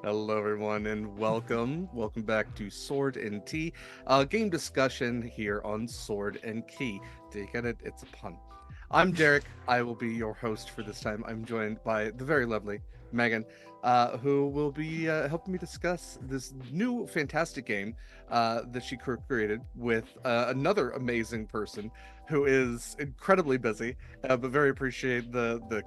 Hello, everyone, and welcome. Welcome back to Sword and Tea, game discussion here on Sword and Key. Do you get it? It's a pun. I'm Derek. I will be your host for this time. I'm joined by the very lovely Megan, who will be helping me discuss this new fantastic game that she created with another amazing person who is incredibly busy, but very appreciate the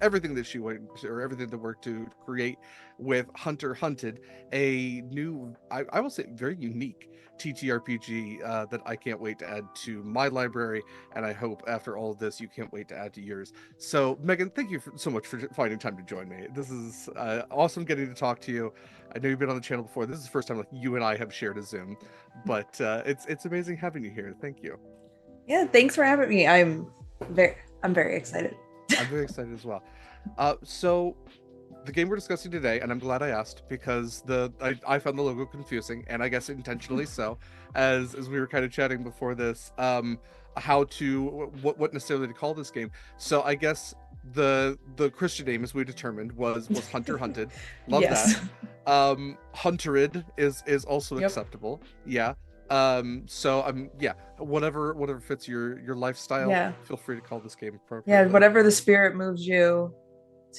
everything that she went or everything that worked to create with Hunter Hunted, a new, I will say, very unique TTRPG that I can't wait to add to my library, and I hope after all of this you can't wait to add to yours. So, Megan, thank you so much for finding time to join me. This is awesome getting to talk to you. I know you've been on the channel before. This is the first time like you and I have shared a Zoom, but it's amazing having you here. Thank you. Yeah, thanks for having me. Very I'm very excited. I'm very excited as well. So the game we're discussing today, and I'm glad I asked because I found the logo confusing, and I guess intentionally so, as we were kind of chatting before this, how to what necessarily to call this game. So I guess the Christian name, as we determined, was Hunter Hunted. Love that. Yes. Huntered is also Yep. acceptable. Yeah. So yeah, whatever fits your lifestyle, Yeah. feel free to call this game Yeah, appropriately. whatever the spirit moves you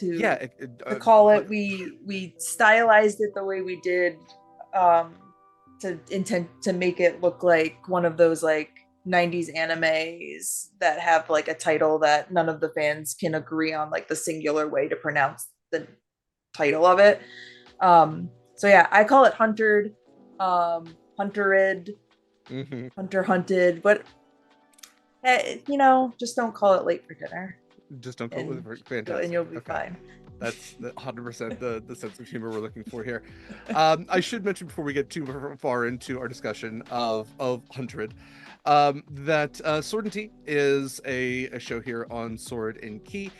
Yeah, to call but it. We stylized it the way we did um to intend to make it look like one of those like 90s animes that have like a title that none of the fans can agree on like the singular way to pronounce the title of it. So yeah, I call it Huntered, Huntered, mhm. Hunter Hunted, but just don't call it late for dinner, Just don't call it and fantastic. you'll be Okay. fine. That's 100% the sense of humor we're looking for here. I should mention before we get too far into our discussion of 100, that Sword and Tea is a show here on Sword and Key.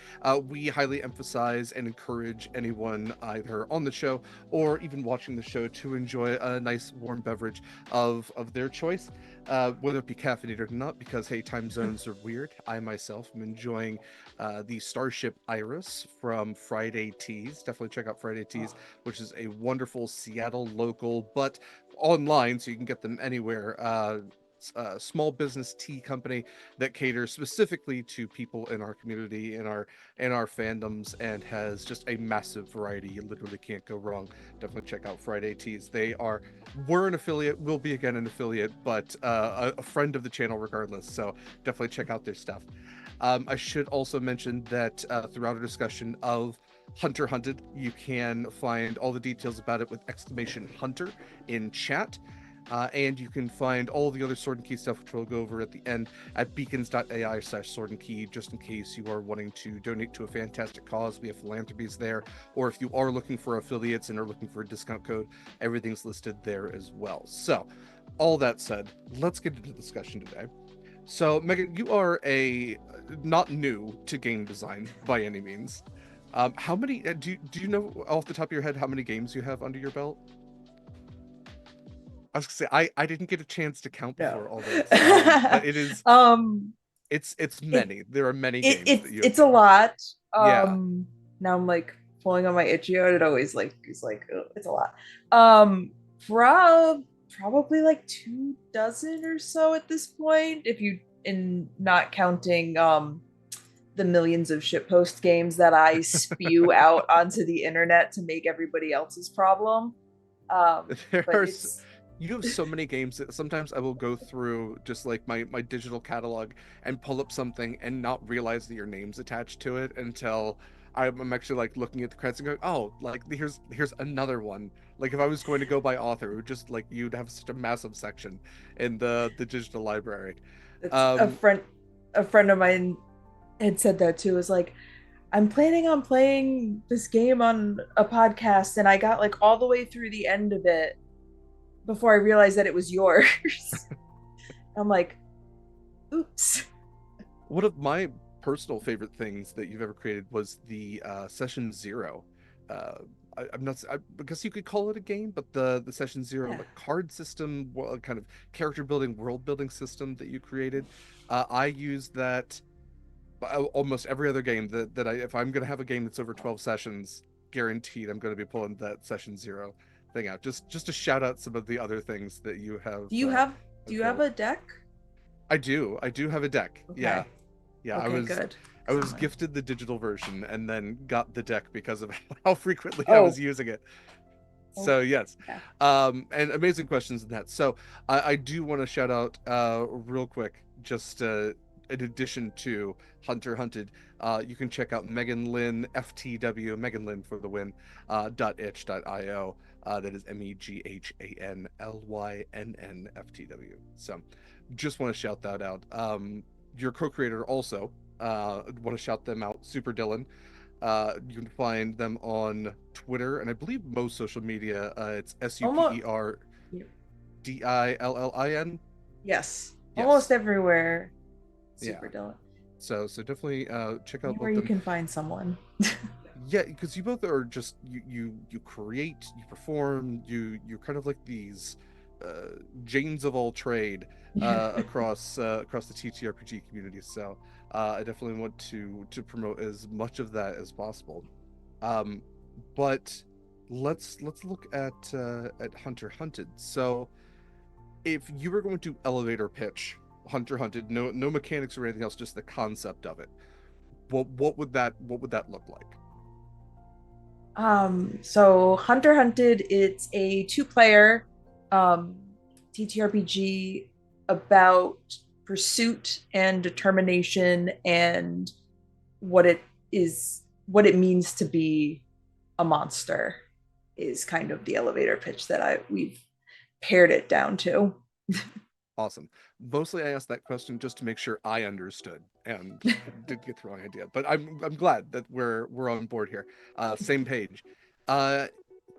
We highly emphasize and encourage anyone either on the show or even watching the show to enjoy a nice warm beverage of their choice, whether it be caffeinated or not, because hey, time zones are weird. I myself am enjoying the Starship Iris from Friday Teas. Definitely check out Friday Teas, which is a wonderful Seattle local, but online, so you can get them anywhere. Small business tea company that caters specifically to people in our community, in our fandoms, and has just a massive variety. You literally can't go wrong. Definitely check out Friday Teas. We're an affiliate, will be again an affiliate, but a friend of the channel regardless. So definitely check out their stuff. I should also mention that throughout our discussion of Hunter Hunted, you can find all the details about it with exclamation Hunter in chat. And you can find all the other Sword and Key stuff, which we'll go over at the end, at beacons.ai/Sword and Key, just in case you are wanting to donate to a fantastic cause. We have philanthropies there. Or if you are looking for affiliates and are looking for a discount code, everything's listed there as well. So, all that said, let's get into the discussion today. So, Megan, you are a not new to game design by any means. How many do you know off the top of your head how many games you have under your belt? I was gonna say I didn't get a chance to count No. before all this, but um, it's it many. There are many it games that it's you have it's a gamed. lot. Yeah, Now I'm like pulling on my itchy. It always like is like it's a lot. Um, probably like 2 dozen or so at this point, if you in not counting the millions of shitpost games that I spew out onto the internet to make everybody else's problem. there But are. it's You have so many games that sometimes I will go through just like my digital catalog and pull up something and not realize that your name's attached to it until I'm actually like looking at the credits and going, oh, like here's another one. Like if I was going to go by author, it would just like you'd have such a massive section in the digital library. it's Um, a friend of mine had said that too. Is like, I'm planning on playing this game on a podcast, and I got like all the way through the end of it before I realized that it was yours. I'm like, oops. One of my personal favorite things that you've ever created was the Session Zero. Uh, I'm not because you could call it a game, but the Session Zero Yeah. like card system, kind of character building, world building system that you created. I use that almost every other game that I if I'm gonna have a game that's over 12 sessions. guaranteed I'm going to be pulling that session 0 thing out, just to shout out some of the other things that you have. Do you have Built. a deck? I do have a deck. Okay. Yeah. Yeah, Okay, good. I was Excellent. gifted the digital version and then got the deck because of how frequently I was Oh, using it. oh, So yes, yeah. and amazing questions in that. So I do want to shout out real quick, just in addition to Hunter Hunted, you can check out Megan Lynn FTW, Megan Lynn for the win, .itch.io. That is MEGHANLYNN FTW. Just want to shout that out. Your co-creator also, want to shout them out, Super Dylan. You can find them on Twitter and I believe most social media. It's Almost. SUPERDILLIN. Yes. Almost Yes. everywhere. Yeah. Super Dylan. So definitely check out Anywhere both you them. can find someone. Yeah, because you both are just you create, you perform, you're kind of like these Janes of all trade across the TTRPG community. So I definitely want to promote as much of that as possible. Um, but let's look at Hunter Hunted. So if you were going to elevator pitch Hunter Hunted, no mechanics or anything else, just the concept of it, what would that look like? So Hunter Hunted, it's a two-player um TTRPG about pursuit and determination and what it what it means to be a monster is kind of the elevator pitch that we've pared it down to. Awesome. Mostly I asked that question just to make sure I understood and did get the wrong idea. But I'm glad that we're on board here. Same page. Uh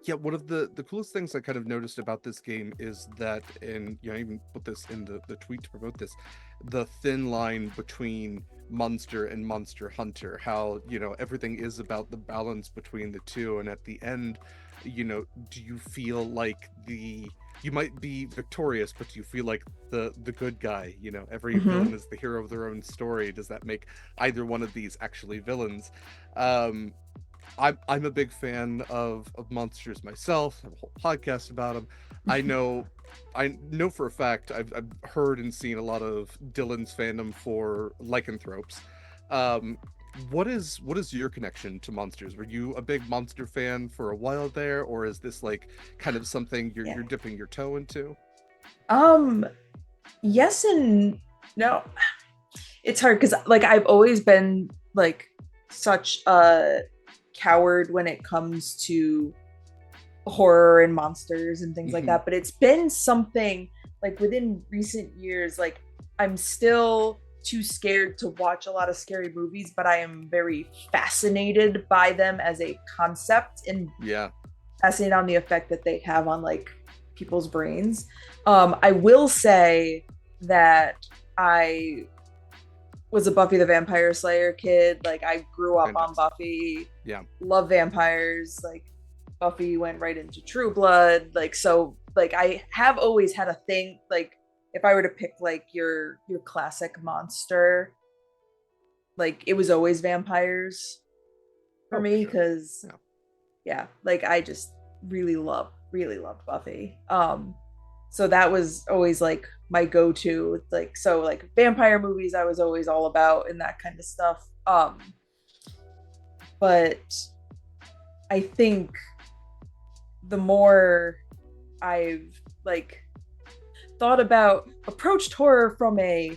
yeah, one of the coolest things I kind of noticed about this game is that, and I even put this in the tweet to promote this, the thin line between monster and monster hunter, how, everything is about the balance between the two. And at the end, do you feel like you might be victorious, but do you feel like the good guy? Every Mm-hmm. villain is the hero of their own story. Does that make either one of these actually villains? um I'm a big fan of monsters myself. I have a whole podcast about them. I know I know for a fact I've heard and seen a lot of Dylan's fandom for lycanthropes. Um, what is your connection to monsters? Were you a big monster fan for a while there, or is this like kind of something you're Yeah. you're dipping your toe into? Um, yes and no. It's hard because like I've always been like such a coward when it comes to horror and monsters and things like Hmm. that, but it's been something like within recent years, like I'm still too scared to watch a lot of scary movies, but I am very fascinated by them as a concept and Yeah. fascinated on the effect that they have on like people's brains. I will say that I was a Buffy the Vampire Slayer kid. Like I grew up on Fantastic. Buffy, Yeah. love vampires. Like Buffy went right into True Blood. Like so, like I have always had a thing. Like if I were to pick like your classic monster, like it was always vampires for Oh, for me sure. because Yeah. yeah, like I just really loved Buffy. So that was always like my go-to. Like so like vampire movies I was always all about and that kind of stuff. But I think the more I've like thought about approached horror from a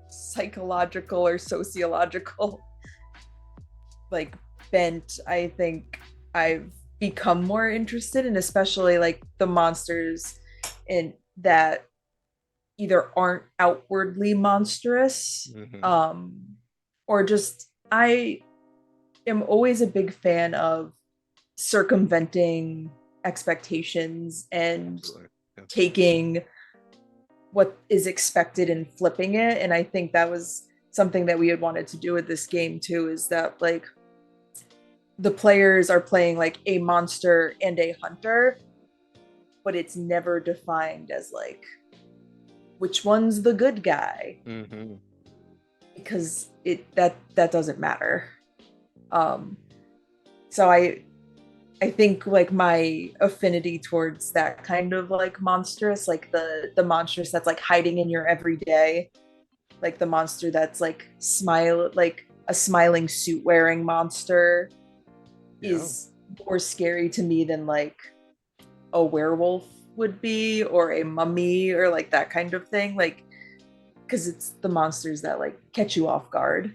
psychological or sociological like bent, I think I've become more interested in especially like the monsters in that either aren't outwardly monstrous Hmm. um or just I am always a big fan of circumventing expectations and Absolutely. Yeah. taking what is expected and flipping it. And I think that was something that we had wanted to do with this game too, is that like the players are playing like a monster and a hunter, but it's never defined as like which one's the good guy Hmm. because it that doesn't matter. Um so I think like my affinity towards that kind of like monstrous, like the monstrous that's like hiding in your everyday, like the monster that's like smile, like a smiling suit wearing monster Yeah, is more scary to me than like a werewolf would be, or a mummy, or like that kind of thing, like because it's the monsters that like catch you off guard.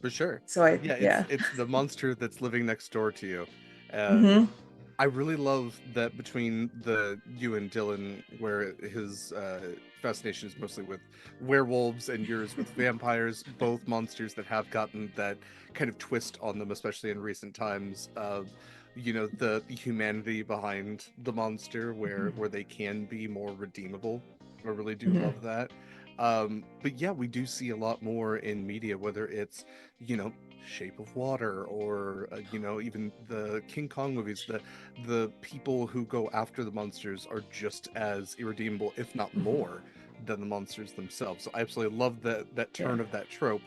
for sure. So I Yeah, yeah. it's the monster that's living next door to you. And Mm-hmm. I really love that between the you and Dylan, where his fascination is mostly with werewolves and yours with vampires, both monsters that have gotten that kind of twist on them, especially in recent times of, the humanity behind the monster, where they can be more redeemable. I really do Mm-hmm. love that. But yeah, we do see a lot more in media, whether it's, you know, Shape of Water, or even the King Kong movies. The people who go after the monsters are just as irredeemable, if not more, than the monsters themselves. So I absolutely love that Yeah. turn of that trope,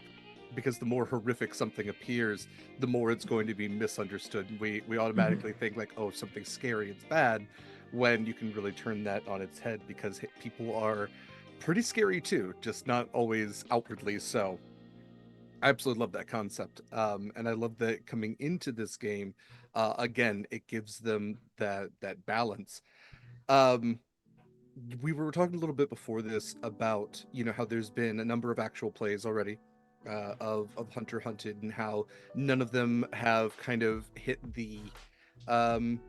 because the more horrific something appears, the more it's going to be misunderstood. We Mm-hmm. automatically think like, oh, if something's scary, it's bad, when you can really turn that on its head, because people are pretty scary too, just not always outwardly so. I absolutely love that concept. And I love that coming into this game, again, it gives them that balance. Um, we were talking a little bit before this about, how there's been a number of actual plays already, of Hunter Hunted, and how none of them have kind of hit the, um,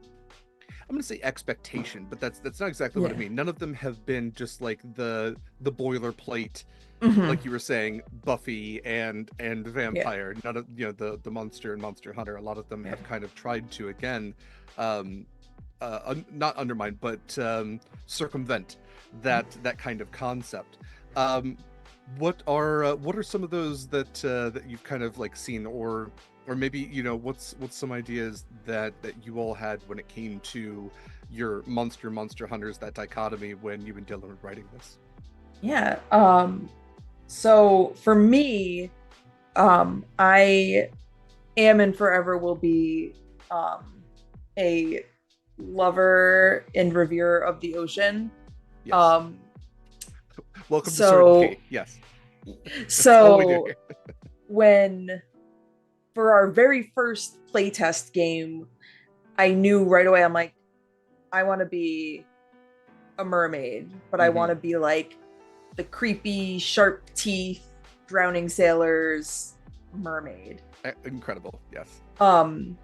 I'm gonna say expectation, but that's not exactly what I Yeah. mean. None of them have been just like the boilerplate, Mm-hmm. like you were saying, Buffy and Yeah. Vampire. None of, the Monster and Monster Hunter. A lot of them Yeah. have kind of tried to, again, um, not undermine, but circumvent that kind of concept. Um, what are some of those that you've kind of like seen, or maybe, what's some ideas that you all had when it came to your monster hunters, that dichotomy, when you and Dylan were writing this? Yeah. So for me, I am and forever will be a lover and reverer of the ocean. Yes. Um, Welcome to so certainty. Yes. That's all we do so here. when for our very first playtest game, I knew right away, I'm like, I want to be a mermaid, but I want Hmm. to be like the creepy, sharp teeth, drowning sailors mermaid. Incredible. Yes. Um,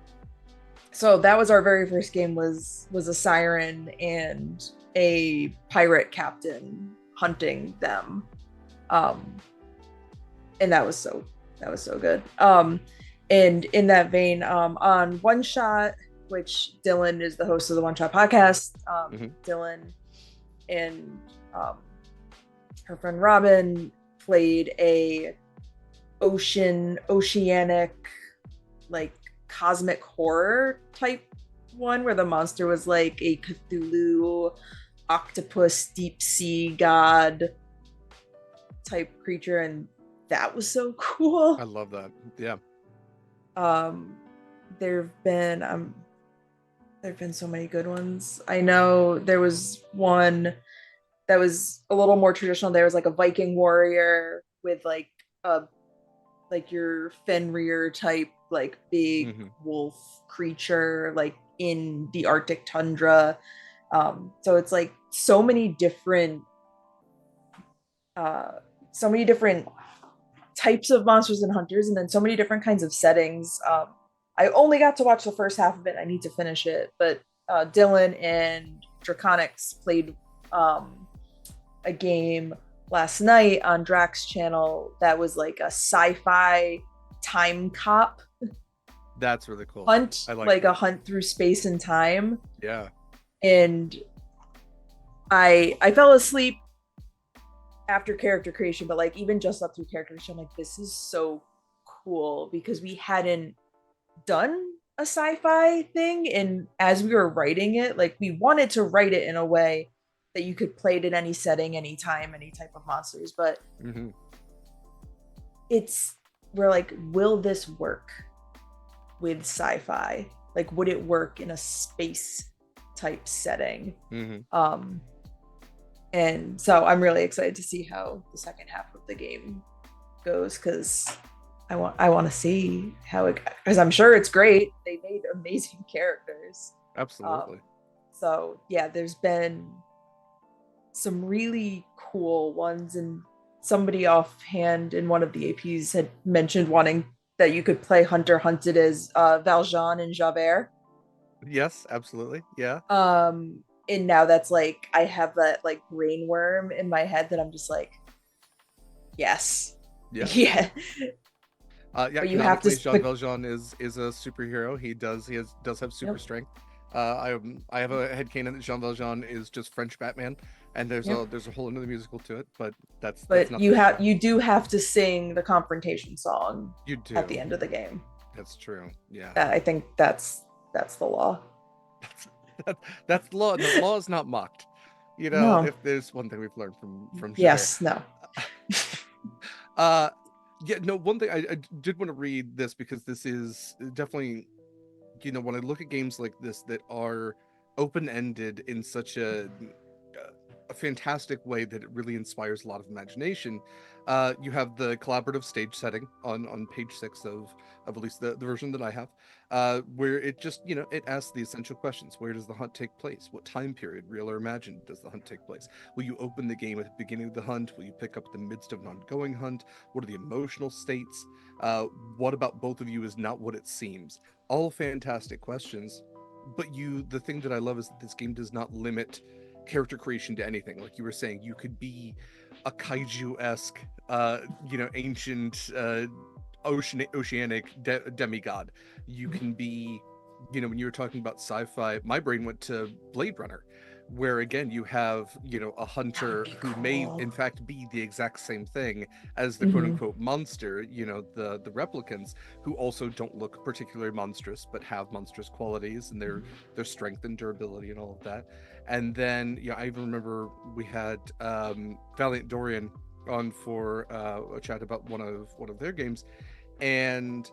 so that was our very first game, was a siren and a pirate captain hunting them. Um, and that was so good. And in that vein, on One Shot, which Dylan is the host of the One Shot podcast, Hmm. Dylan and um, her friend Robin played a oceanic, like cosmic horror type one, where the monster was like a Cthulhu octopus deep sea god type creature, and that was so I cool. love that. Yeah. um there've been so many good ones. I know there was one that was a little more traditional. There was like a Viking warrior with like a like your Fenrir type, like big Hmm. wolf creature, like in the Arctic tundra. So it's like uh, so many different types of monsters and hunters, and then so many different kinds of settings. I only got to watch the first half of it. I need to finish it, but Dylan and Draconics played a game last night on Drax channel that was like a sci-fi time cop That's really cool. hunt, I like like a that. hunt through space and time. Yeah. And I fell asleep after character creation, but like even just up through character creation, I'm like, this is so cool, because we hadn't done a sci-fi thing, and as we were writing it, like we wanted to write it in a way that you could play it in any setting, any time, any type of monsters, but Hmm. it's we're like, will this work? with sci-fi? Like, would it work in a space type setting? Hmm. Um, and so I'm really excited to see how the second half of the game goes, because I want to see how it, because I'm sure it's great. They made amazing characters. Um, Absolutely. so yeah, there's been some really cool ones, and somebody offhand in one of the APs had mentioned wanting that you could play Hunter Hunted as Valjean and Javert. Yes, absolutely. Yeah. And now that's like I have that like brain worm in my head that I'm just like, yes, Yeah. yeah. Yeah, But you have to canonically, Jean but Valjean is a superhero. Does have super yep, strength. I have a headcanon that Jean Valjean is just French Batman, and yep. there's a whole another musical to it, but that's But not the show. you do have to sing the confrontation song You at the do. end of the game. That's true. Yeah. I think that's the law. That's that, that's the law, and the law is not mocked. You know, No. if there's one thing we've learned from Javert. Yes, no. Uh yeah, no, one thing I did want to read this because this is definitely, you know, when I look at games like this that are open-ended in such a fantastic way that it really inspires a lot of imagination. You have the collaborative stage setting on page 6 of at least the version that I have, where it just, you know, it asks the essential questions. Where does the hunt take place? What time period, real or imagined, does the hunt take place? Will you open the game at the beginning of the hunt? Will you pick up the midst of an ongoing hunt? What are the emotional states? What about both of you is not what it seems? All fantastic questions. But the thing that I love is that this game does not limit character creation to anything. Like you were saying, you could be a kaiju-esque, you know, ancient, oceanic demigod. You can be, you know, when you were talking about sci-fi, my brain went to Blade Runner, where again you have, you know, a That would hunter be who may cool. in fact be the exact same thing as the quote Hmm. unquote monster, you know, the replicants, who also don't look particularly monstrous but have monstrous qualities and their strength and durability and all of that. And then, yeah, I even remember we had Valiant Dorian on for a chat about one of their games, and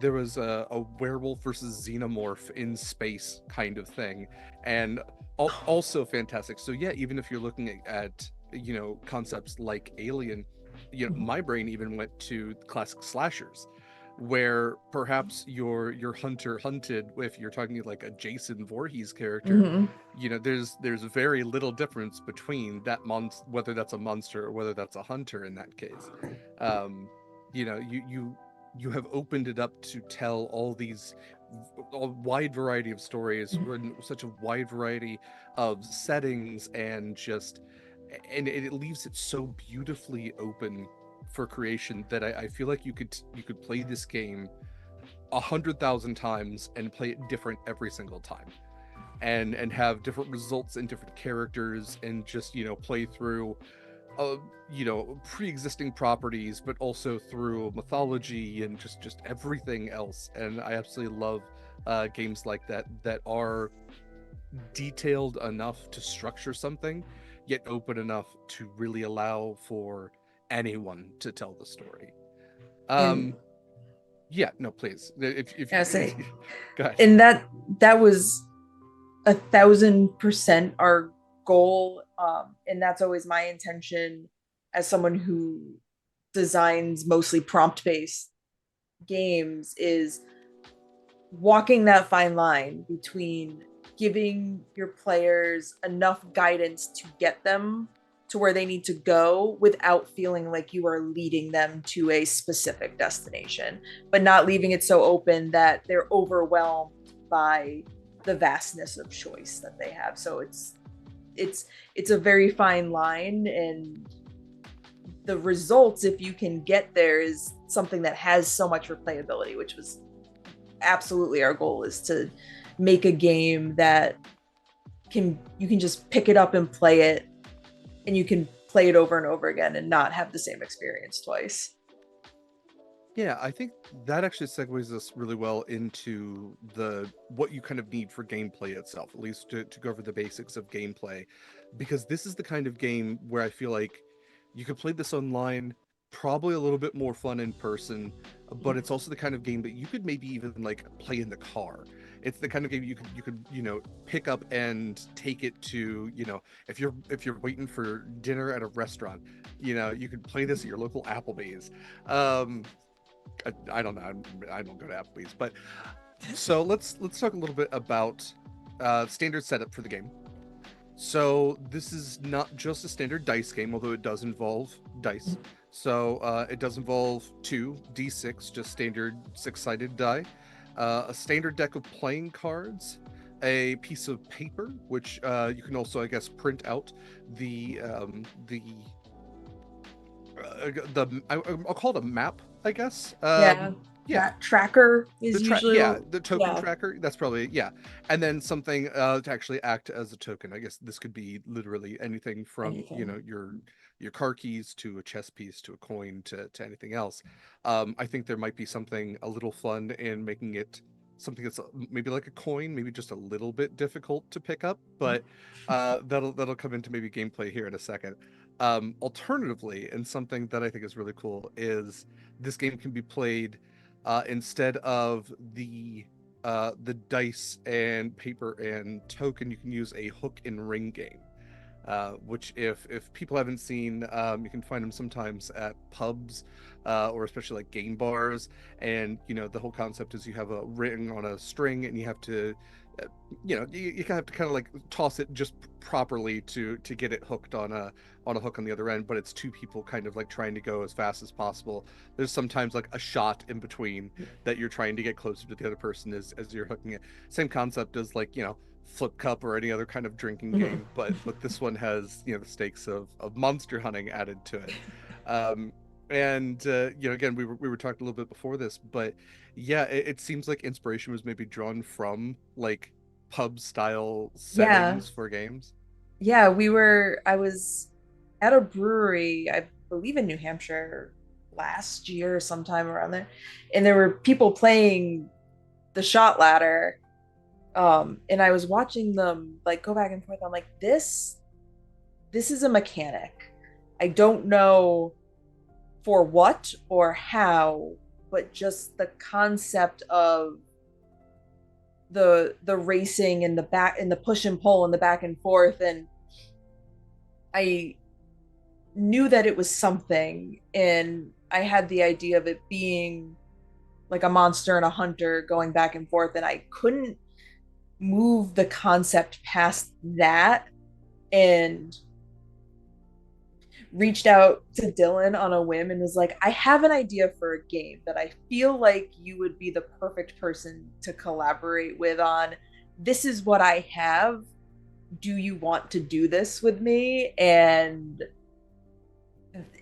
there was a werewolf versus xenomorph in space kind of thing, and also fantastic. So yeah, even if you're looking at, you know, concepts like Alien, you know, my brain even went to classic slashers, where perhaps your hunter hunted, if you're talking like a Jason Voorhees character, Hmm. you know, there's very little difference between that monster, whether that's a monster or whether that's a hunter in that case. um you know, you have opened it up to tell all these a wide variety of stories in such a wide variety of settings, and just, and it leaves it so beautifully open for creation that I feel like you could play this game 100,000 times and play it different every single time, and have different results and different characters, and just, you know, play through uh, you know, pre-existing properties, but also through mythology and just everything else. And I absolutely love games like that that are detailed enough to structure something, yet open enough to really allow for anyone to tell the story. And um yeah, no, please, if I say, go ahead. and that was 1,000% our goal. And that's always my intention as someone who designs mostly prompt based games, is walking that fine line between giving your players enough guidance to get them to where they need to go without feeling like you are leading them to a specific destination, but not leaving it so open that they're overwhelmed by the vastness of choice that they have. So it's a very fine line, and the results, if you can get there, is something that has so much replayability, which was absolutely our goal, is to make a game that you can just pick it up and play it, and you can play it over and over again and not have the same experience twice. Yeah, I think that actually segues us really well into the what you kind of need for gameplay itself, at least to go over the basics of gameplay, because this is the kind of game where I feel like you could play this online, probably a little bit more fun in person, but it's also the kind of game that you could maybe even like play in the car. It's the kind of game you could pick up and take it to, if you're waiting for dinner at a restaurant, you could play this at your local Applebee's. um I don't know, I don't go to Applebee's, but so let's talk a little bit about standard setup for the game. So this is not just a standard dice game, although it does involve dice. So it does involve 2d6, just standard six-sided die, a standard deck of playing cards, a piece of paper, which you can also, I guess, print out I'll call it a map, I guess. Yeah. Yeah, Tracker is usually the token yeah. tracker. That's probably, yeah. And then something to actually act as a token. I guess this could be literally anything from Anything. your car keys to a chess piece to a coin to anything else. I think there might be something a little fun in making it something that's maybe like a coin, maybe just a little bit difficult to pick up, but that'll come into maybe gameplay here in a second. Alternatively, and something that I think is really cool is this game can be played instead of the dice and paper and token. You can use a hook and ring game, which if people haven't seen, you can find them sometimes at pubs, or especially like game bars. And the whole concept is you have a ring on a string, and you have to you kind of have to kind of like toss it just properly to get it hooked on a hook on the other end. But it's two people kind of like trying to go as fast as possible. There's sometimes like a shot in between that you're trying to get closer to the other person as you're hooking it. Same concept as like flip cup or any other kind of drinking game, but this one has the stakes of monster hunting added to it. And again, we were talking a little bit before this, but yeah, it seems like inspiration was maybe drawn from like pub style Yeah. settings for games. Yeah, I was at a brewery, I believe in New Hampshire last year, sometime around there, and there were people playing the shot ladder. And I was watching them like go back and forth. I'm like, this is a mechanic. I don't know for what or how, but just the concept of the racing and the back and the push and pull and the back and forth. And I knew that it was something, and I had the idea of it being like a monster and a hunter going back and forth, and I couldn't move the concept past that, and reached out to Dylan on a whim and was like, I have an idea for a game that I feel like you would be the perfect person to collaborate with on. This is what I have. Do you want to do this with me? And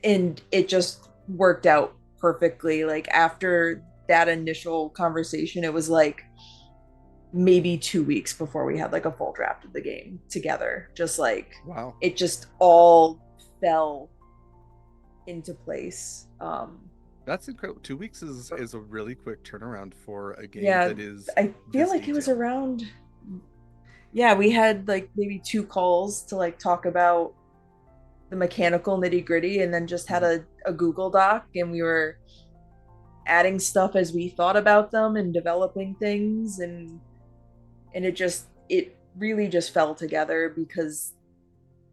it just worked out perfectly. Like after that initial conversation, it was like maybe 2 weeks before we had like a full draft of the game together. Just like Wow, it just all fell into place. that's incredible. 2 weeks is a really quick turnaround for a game Yeah, that is I feel this like it was detailed. around. Yeah, we had like maybe 2 calls to like talk about the mechanical nitty gritty, and then just had Mhm. a Google Doc, and we were adding stuff as we thought about them and developing things, and it really just fell together because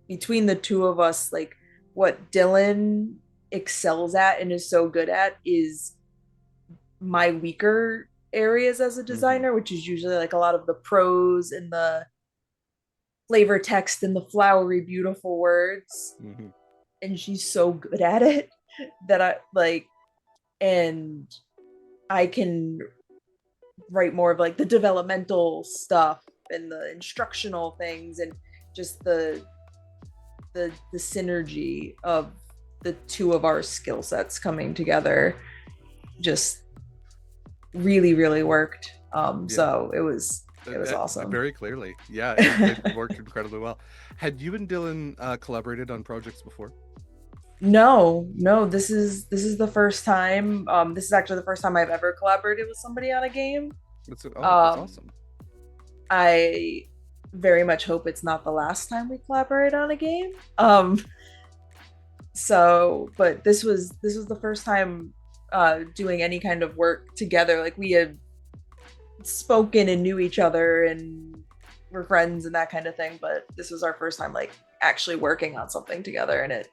between the two of us, like what Dylan excels at and is so good at is my weaker areas as a Mhm. designer, which is usually like a lot of the prose and the flavor text and the flowery, beautiful words. Mhm. And she's so good at it that I like, and I can write more of like the developmental stuff and the instructional things, and just the synergy of the two of our skill sets coming together just really really worked. Yeah. So it was awesome. Very clearly. Yeah, it worked incredibly well. Had you and Dylan collaborated on projects before? No, this is the first time. This is actually the first time I've ever collaborated with somebody on a game. That's um awesome. I very much hope it's not the last time we collaborate on a game. But this was the first time doing any kind of work together. Like we had spoken and knew each other and were friends and that kind of thing, but this was our first time like actually working on something together, and it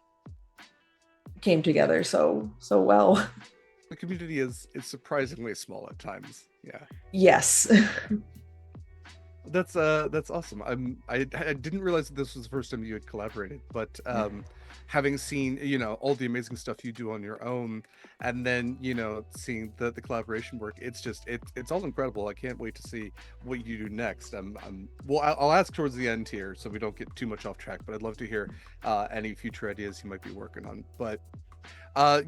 came together so well. The community is surprisingly small at times. Yeah. Yes. That's awesome. I didn't realize that this was the first time you had collaborated, but having seen, you know, all the amazing stuff you do on your own, and then, you know, seeing the collaboration work, it's all incredible. I can't wait to see what you do next. Well, I'll ask towards the end here so we don't get too much off track, but I'd love to hear any future ideas you might be working on. But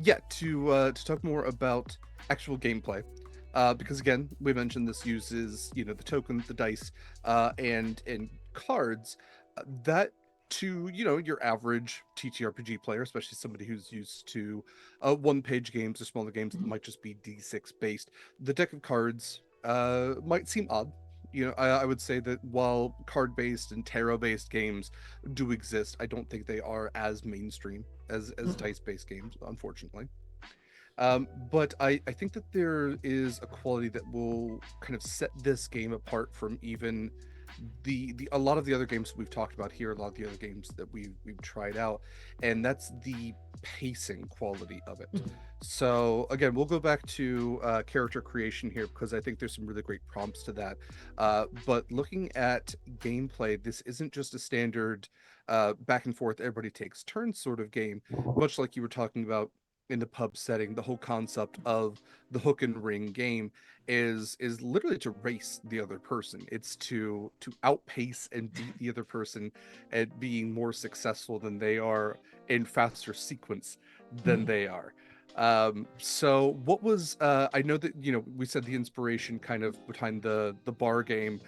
yeah, to talk more about actual gameplay. Because again, we mentioned this uses, you know, the tokens, the dice, and cards. That to, you know, your average TTRPG player, especially somebody who's used to one-page games or smaller games that might just be D6 based, the deck of cards might seem odd. You know, I would say that while card-based and tarot-based games do exist, I don't think they are as mainstream as dice-based games, unfortunately. But I think that there is a quality that will kind of set this game apart from even the a lot of the other games we've talked about here, a lot of the other games that we've tried out, and that's the pacing quality of it. So again, we'll go back to character creation here because I think there's some really great prompts to that. But looking at gameplay, this isn't just a standard back and forth, everybody takes turns sort of game, much like you were talking about in the pub setting. The whole concept of the hook and ring game is literally to race the other person. It's to outpace and beat the other person at being more successful than they are in faster sequence than they are. So what was I know that, you know, we said the inspiration kind of behind the bar game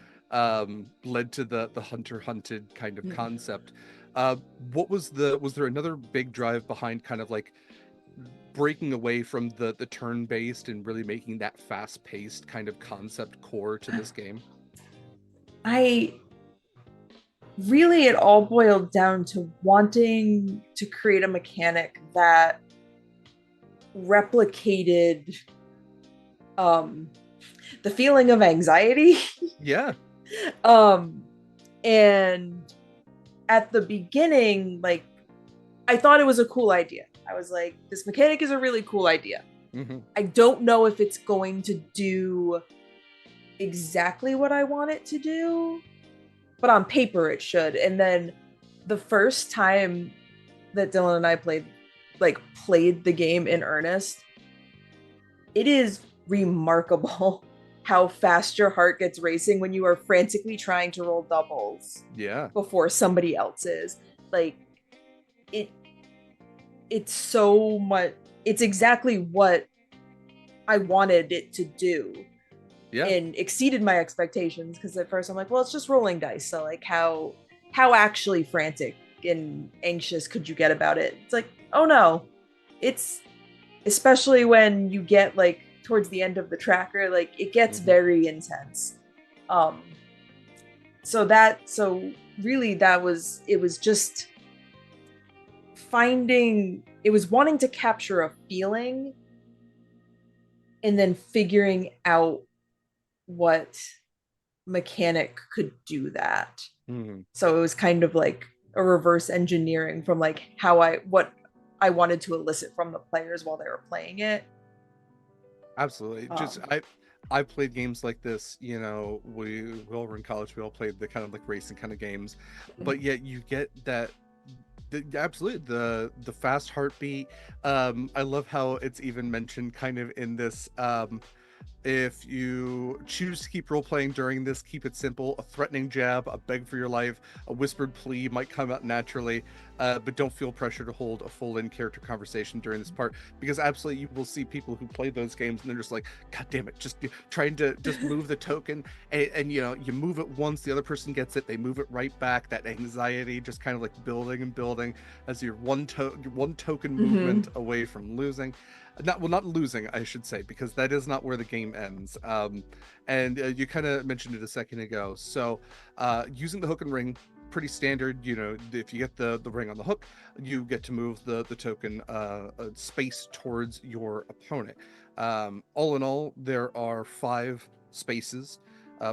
led to the hunter hunted kind of concept. What was was there another big drive behind kind of like breaking away from the turn based and really making that fast paced kind of concept core to this game? I really, it all boiled down to wanting to create a mechanic that replicated um the feeling of anxiety. Yeah. um and at the beginning, like, I thought it was a cool idea. I was like, this mechanic is a really cool idea. I don't know if it's going to do exactly what I want it to do, but on paper it should. And then the first time that Dylan and I played the game in earnest, it is remarkable how fast your heart gets racing when you are frantically trying to roll doubles before somebody else is. Like, it's so much, it's exactly what I wanted it to do. And exceeded my expectations, because at first I'm like, well, it's just rolling dice, so like how actually frantic and anxious could you get about it? It's like, oh no, it's, especially when you get like towards the end of the tracker, like it gets very intense. So really it was just it was wanting to capture a feeling and then figuring out what mechanic could do that. So it was kind of like a reverse engineering from like what I wanted to elicit from the players while they were playing it. Absolutely. Just I played games like this, you know, we all were in college, we all played the kind of like racing kind of games, but yet you get that absolutely the fast heartbeat. I love how it's even mentioned kind of in this if you choose to keep role-playing during this, keep it simple. A threatening jab, a beg for your life, a whispered plea might come out naturally, but don't feel pressure to hold a full in-character conversation during this part, because absolutely you will see people who play those games and they're just like, God damn it, just trying to just move the token, and you know, you move it once, the other person gets it, they move it right back. That anxiety just kind of like building and building as you're one token movement away from losing. Not losing, I should say, because that is not where the game ends. And you kind of mentioned it a second ago. So using the hook and ring pretty standard. You know, if you get the ring on the hook, you get to move the token a space towards your opponent. All in all, there are 5 spaces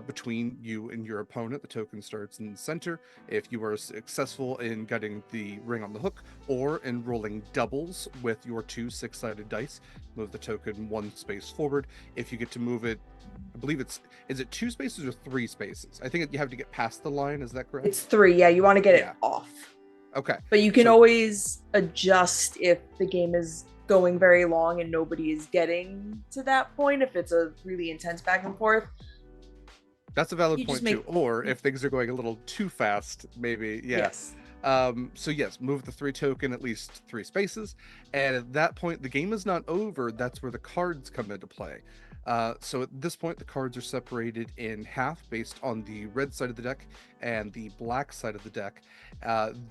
between you and your opponent. The token starts in the center. If you are successful in getting the ring on the hook or in rolling doubles with your 2 6-sided dice, move the token 1 space forward. If you get to move it, I believe is it 2 spaces or 3 spaces? I think you have to get past the line. Is that correct? It's 3. Yeah, you want to get it off. Okay. But you can always adjust if the game is going very long and nobody is getting to that point, if it's a really intense back and forth. That's a valid point too. Or if things are going a little too fast, maybe. Yeah. Yes. So yes, move the 3 token at least 3 spaces. And at that point, the game is not over. That's where the cards come into play. So at this point, the cards are separated in half based on the red side of the deck and the black side of the deck.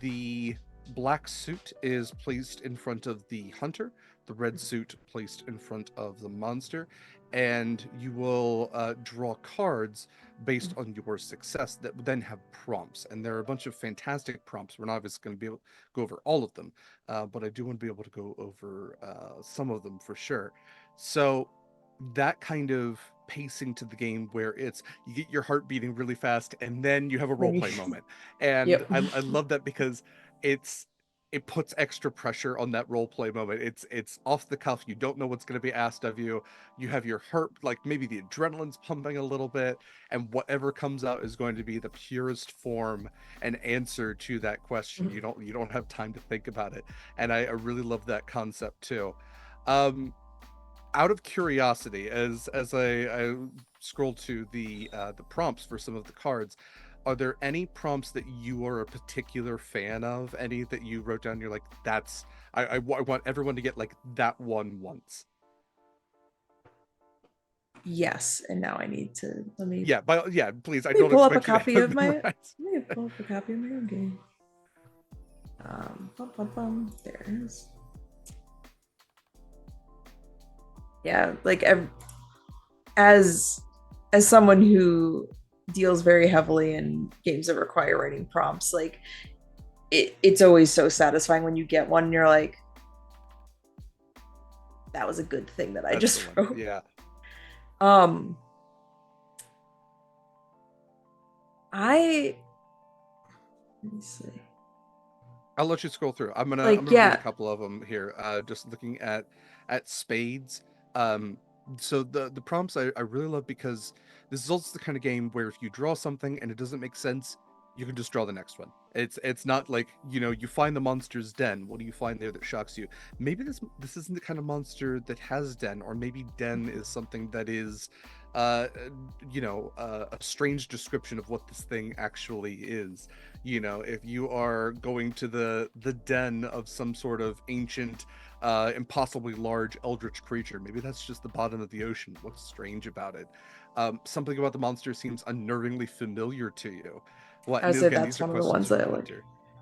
The black suit is placed in front of the hunter, the red suit placed in front of the monster, and you will draw cards based on your success that would then have prompts. And there are a bunch of fantastic prompts. We're not obviously going to be able to go over all of them, but I do want to be able to go over some of them for sure. So that kind of pacing to the game where it's you get your heart beating really fast and then you have a role play moment, and Yep. I love that because it puts extra pressure on that role play moment. It's off the cuff. You don't know what's going to be asked of you. You have your heart, like maybe the adrenaline's pumping a little bit, and whatever comes out is going to be the purest form and answer to that question. You don't have time to think about it, and I really love that concept too. Out of curiosity, as I scroll to the prompts for some of the cards, are there any prompts that you are a particular fan of? Any that you wrote down? You're like, that's I want everyone to get like that one once. Yes, and now I need to please. I let me don't pull up a expect copy you to of my. memorize. Let me pull up a copy of my own game. There it is. Yeah, like as someone who deals very heavily in games that require writing prompts, like it's always so satisfying when you get one and you're like, that was a good thing that I just wrote. Yeah. Let me see. I'll let you scroll through. I'm gonna read a couple of them here. Just looking at spades. So the prompts I really love, because this is also the kind of game where if you draw something and it doesn't make sense, you can just draw the next one. It's not like, you find the monster's den. What do you find there that shocks you? Maybe this isn't the kind of monster that has den, or maybe den is something that is a strange description of what this thing actually is. If you are going to the den of some sort of ancient impossibly large eldritch creature, maybe that's just the bottom of the ocean. What's strange about it? Something about the monster seems unnervingly familiar to you. I said that's one of the ones that I like.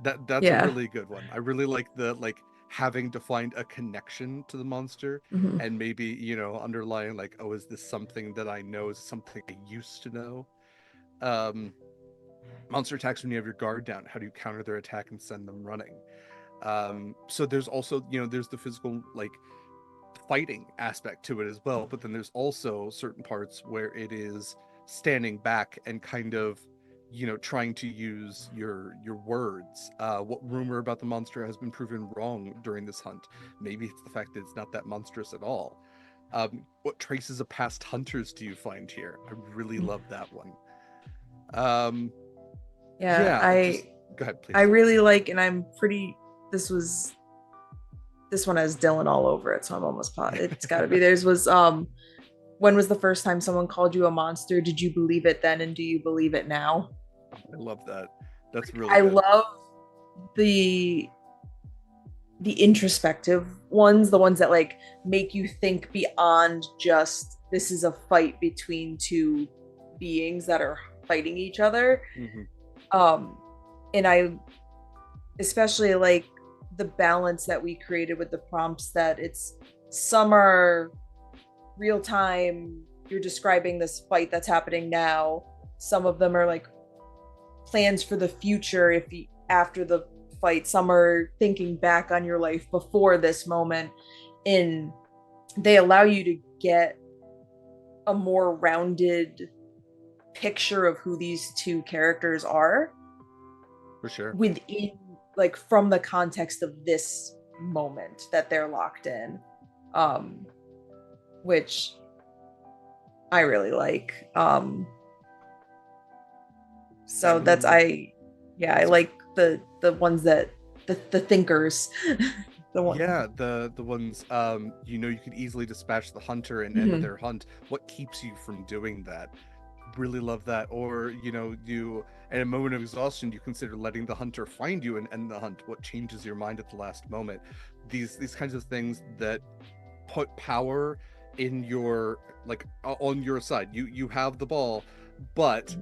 That's a really good one. I really like the having to find a connection to the monster, and maybe underlying like, oh, is this something that I know? Is something I used to know? Monster attacks when you have your guard down. How do you counter their attack and send them running? So there's also there's the physical fighting aspect to it as well, but then there's also certain parts where it is standing back and kind of trying to use your words. What rumor about the monster has been proven wrong during this hunt? Maybe it's the fact that it's not that monstrous at all. What traces of past hunters do you find here? I really love that one. Go ahead, please. I really like, and I'm pretty, this one has Dylan all over it, so I'm almost positive it's got to be. Theirs was when was the first time someone called you a monster? Did you believe it then, and do you believe it now? I love that. That's really I good. love the introspective ones, the ones that like make you think beyond just this is a fight between two beings that are fighting each other. And I especially like the balance that we created with the prompts, that some are real time, you're describing this fight that's happening now. Some of them are like plans for the future if you, after the fight, some are thinking back on your life before this moment, and they allow you to get a more rounded picture of who these two characters are For sure. within, like, from the context of this moment that they're locked in, um which I really like. So that's And I sorry. like the ones that the thinkers. The one. Yeah, the ones you could easily dispatch the hunter and end Mhm. their hunt. What keeps you from doing that? Really love that. Or, you in a moment of exhaustion, you consider letting the hunter find you and end the hunt. What changes your mind at the last moment? These kinds of things that put power in your, like, on your side. You have the ball, but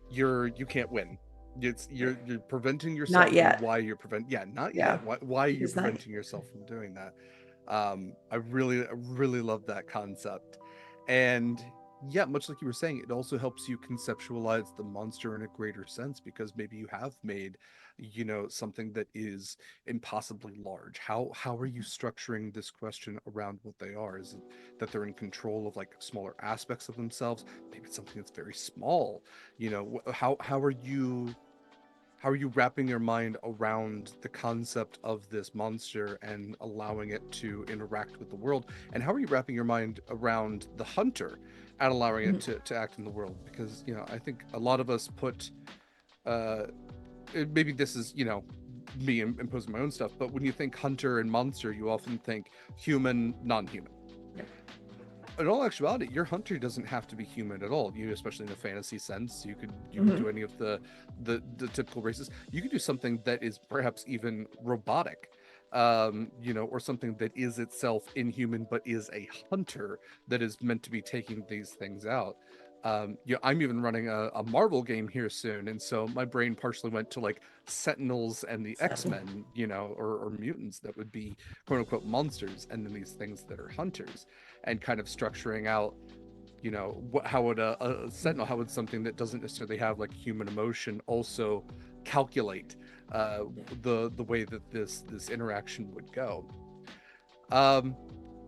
you can't win. You're preventing Not yourself, and yet. why you're yeah, not Yeah, yet. Why you're he's not. preventing yourself from doing that? I really love that concept. And yeah, much like you were saying, it also helps you conceptualize the monster in a greater sense, because maybe you have made, something that is impossibly large. How are you structuring this question around what they are? Is it that they're in control of, like, smaller aspects of themselves? Maybe it's something that's very small. How are you wrapping your mind around the concept of this monster and allowing it to interact with the world? And how are you wrapping your mind around the hunter and allowing it Mhm. to act in the world? Because, I think a lot of us put, uh, maybe this is, me imposing my own stuff, but when you think hunter and monster, you often think human, non-human. In all actuality, your hunter doesn't have to be human at all. Especially in a fantasy sense, you could Mhm. do any of the typical races. You could do something that is perhaps even robotic, or something that is itself inhuman but is a hunter that is meant to be taking these things out. I'm even running a Marvel game here soon, and so my brain partially went to, like, Sentinels and the So, X-Men, or mutants that would be quote unquote monsters, and then these things that are hunters, and kind of structuring out, how would a sentinel, how would something that doesn't necessarily have, like, human emotion also calculate uh the way that this interaction would go. um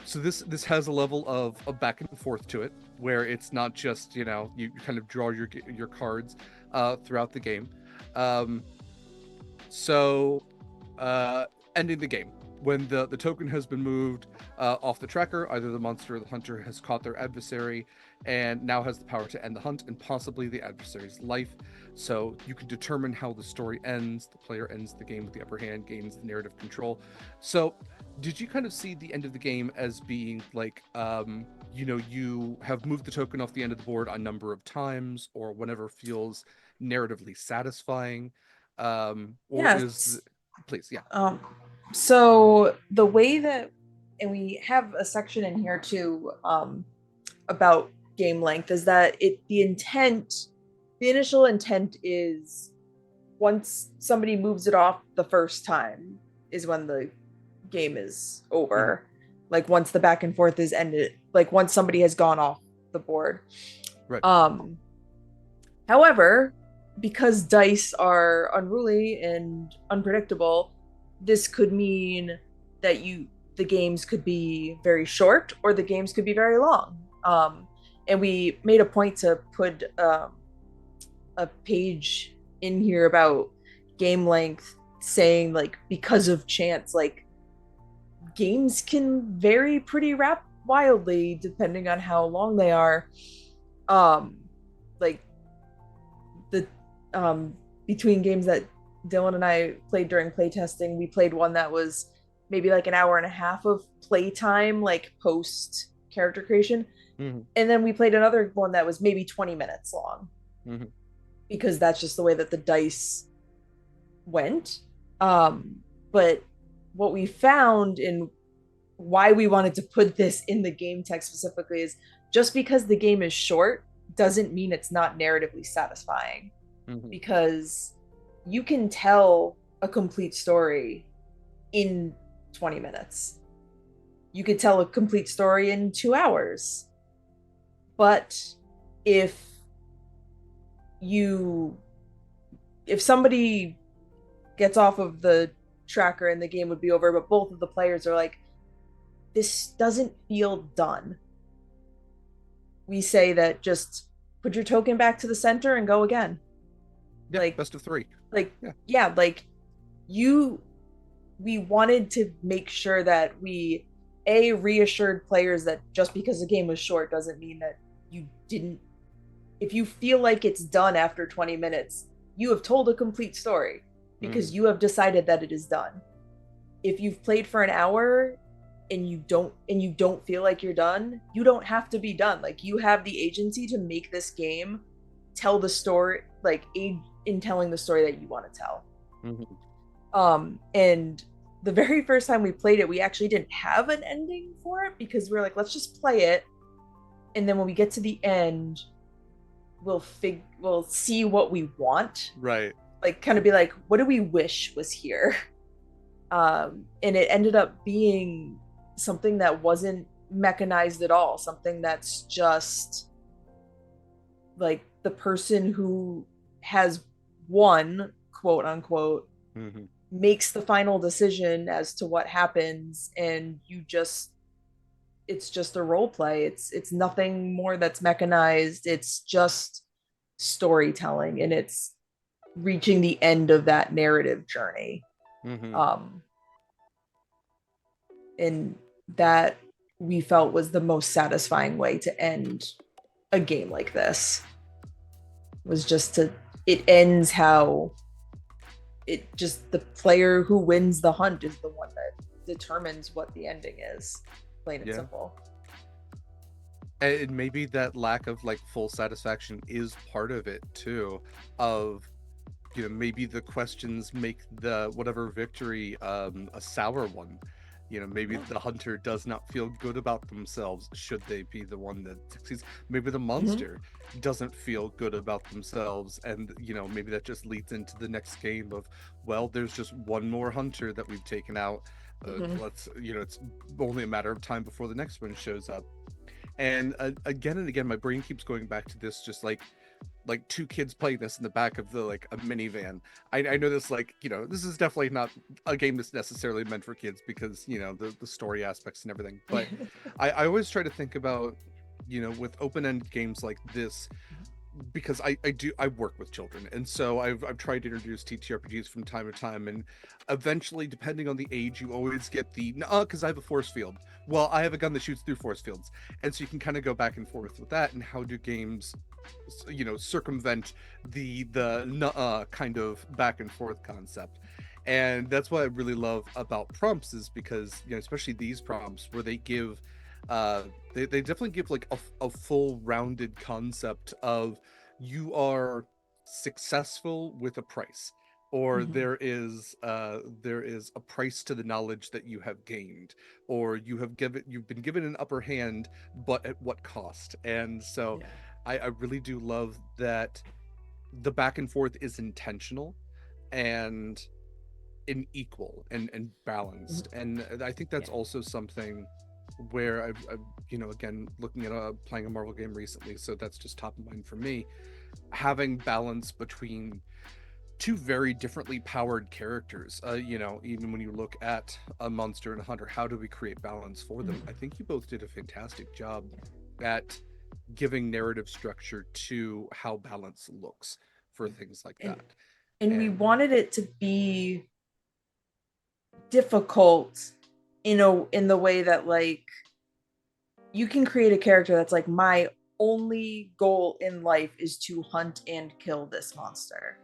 so this has a level of back and forth to it, where it's not just, you kind of draw your cards throughout the game. um so, uh, ending the game. When the token has been moved off the tracker, either the monster or the hunter has caught their adversary and now has the power to end the hunt and possibly the adversary's life. So you can determine how the story ends. The player ends the game with the upper hand, gains the narrative control. So, did you kind of see the end of the game as being like, you have moved the token off the end of the board a number of times, or whenever feels narratively satisfying? Or is, yes. please, yeah. Um, so the way that, and we have a section in here too, about game length, is that the initial intent is once somebody moves it off the first time is when the game is Mhm. over. Like once the back and forth is ended, like once somebody has gone off the board. Right. Um, However, because dice are unruly and unpredictable, this could mean that the games could be very short or the games could be very long. And we made a point to put a page in here about game length, saying like because of chance, like games can vary pretty wildly depending on how long they are. Um, like the between games that Dylan and I played during playtesting, we played one that was maybe like an hour and a half of playtime, like post character creation. Hmm. And then we played another one that was maybe 20 minutes long Hmm. because that's just the way that the dice went. Um, but what we found and why we wanted to put this in the game text specifically is just because the game is short doesn't mean it's not narratively satisfying, Hmm. because you can tell a complete story in 20 minutes. You could tell a complete story in 2 hours. But if you if somebody gets off of the tracker and the game would be over, but both of the players are like, this doesn't feel done. We say that just put your token back to the center and go again. Yeah, Like, best of three. like, Yeah. yeah, like you, we wanted to make sure that we, reassured players that just because the game was short doesn't mean that you didn't, if you feel like it's done after 20 minutes, you have told a complete story because you have decided that it is done. If you've played for an hour and you don't feel like you're done, you don't have to be done. Like, you have the agency to make this game tell the story, like aid in telling the story that you want to tell. And the very first time we played it, we actually didn't have an ending for it because we were like, let's just play it, and then when we get to the end, we'll see what we want. Right. Like, kind of be like, what do we wish was here? And it ended up being something that wasn't mechanized at all, something that's just like the person who has won, quote unquote, makes the final decision as to what happens, and it's just a role play. It's nothing more that's mechanized. It's just storytelling, and it's reaching the end of that narrative journey. And that we felt was the most satisfying way to end a game like this, was just to, it ends how it just, the player who wins the hunt is the one that determines what the ending is, plain and simple. And maybe that lack of like full satisfaction is part of it too, of, you know, maybe the questions make the whatever victory a sour one. You know, maybe the hunter does not feel good about themselves should they be the one that succeeds. Maybe the monster doesn't feel good about themselves, and you know, maybe that just leads into the next game of, well, there's just one more hunter that we've taken out. Let's, you know, it's only a matter of time before the next one shows up. And again and again, my brain keeps going back to this, just like two kids playing this in the back of the like a minivan. I know this, like, you know, this is definitely not a game that's necessarily meant for kids because, you know, the story aspects and everything, but I always try to think about, you know, with open-end games like this, because I work with children, and so I've tried to introduce TTRPGs from time to time, and eventually, depending on the age, you always get the because I have a force field. Well, I have a gun that shoots through force fields, and so you can kind of go back and forth with that, and how do games, you know, circumvent the kind of back and forth concept. And that's what I really love about prompts, is because, you know, especially these prompts where they give they definitely give like a full rounded concept of, you are successful with a price, or there is a price to the knowledge that you have gained, or you've been given an upper hand, but at what cost. And so I really do love that the back and forth is intentional and equal and balanced. And I think that's also something where I've, you know, again, looking at playing a Marvel game recently, so that's just top of mind for me, having balance between two very differently powered characters. You know, even when you look at a monster and a hunter, how do we create balance for them? I think you both did a fantastic job at giving narrative structure to how balance looks for things like that. And we wanted it to be difficult in the way that, like, you can create a character that's like, my only goal in life is to hunt and kill this monster.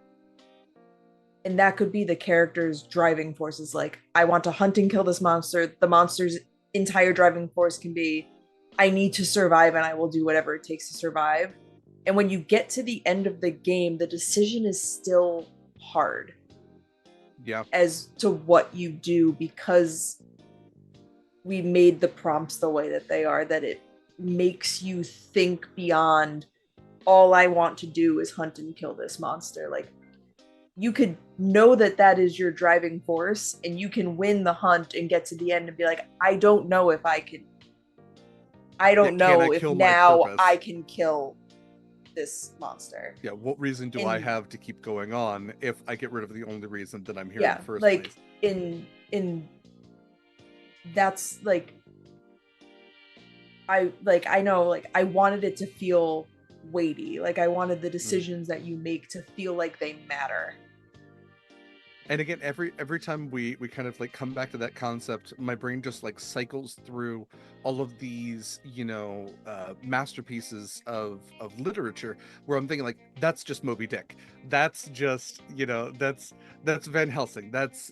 And that could be the character's driving force, is like, I want to hunt and kill this monster. The monster's entire driving force can be, I need to survive and I will do whatever it takes to survive. And when you get to the end of the game, the decision is still hard. As to what you do, because we made the prompts the way that they are, that it makes you think beyond, all I want to do is hunt and kill this monster. Like, you could know that that is your driving force, and you can win the hunt and get to the end and be like, I don't know if I can, I don't know if now I can kill this monster. Yeah, what reason do I And have to keep going on if I get rid of the only reason that I'm here in yeah, the first like place? in that's like I know, like I wanted it to feel weighty. Like I wanted the decisions that you make to feel like they matter. And again, every time we kind of like come back to that concept, my brain just like cycles through all of these, masterpieces of literature where I'm thinking like, that's just Moby Dick, that's just, that's Van Helsing, that's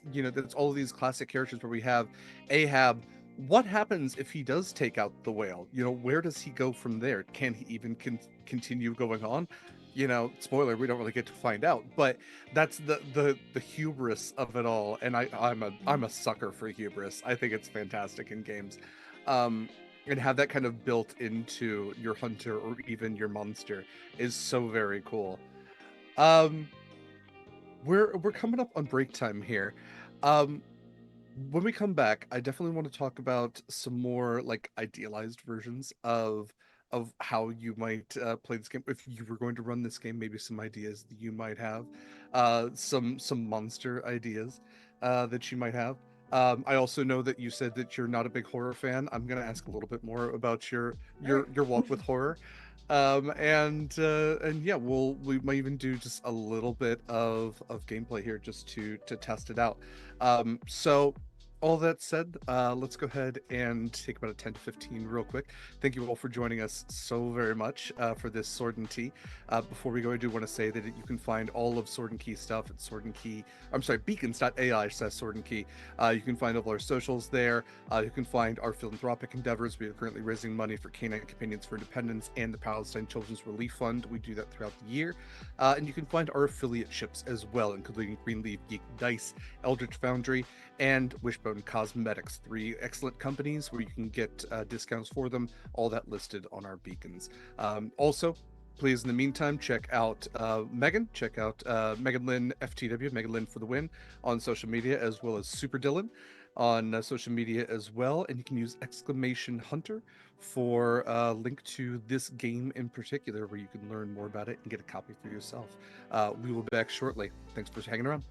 all of these classic characters where we have Ahab. What happens if he does take out the whale? Where does he go from there? Can he even continue going on? Spoiler, we don't really get to find out, but that's the hubris of it all. And I'm a sucker for hubris. I think it's fantastic in games. And have that kind of built into your hunter or even your monster is so very cool. um we're coming up on break time here. um when we come back, I definitely want to talk about some more like idealized versions of how you might play this game if you were going to run this game. Maybe some ideas that you might have, some monster ideas that you might have. I also know that you said that you're not a big horror fan. I'm gonna ask a little bit more about your All right. your walk with horror. And yeah, we might even do just a little bit of gameplay here just to test it out. So all that said, let's go ahead and take about a 10 to 15 real quick. Thank you all for joining us so very much for this Sword and Tea. Before we go, I do want to say that you can find all of Sword and Key stuff at Sword and Key. I'm sorry, beacons.ai/Sword and Key. You can find all of our socials there. You can find our philanthropic endeavors. We are currently raising money for Canine Companions for Independence and the Palestine Children's Relief Fund. We do that throughout the year. And you can find our affiliate ships as well, including Greenleaf Geek Dice, Eldritch Foundry, and Wishbone Cosmetics, 3 excellent companies where you can get discounts for them, all that listed on our beacons. Also, please, in the meantime, check out Megan. Check out Megan Lynn FTW, Megan Lynn for the win, on social media, as well as Super Dylan on social media as well. And you can use !Hunter for a link to this game in particular, where you can learn more about it and get a copy for yourself. We will be back shortly. Thanks for hanging around.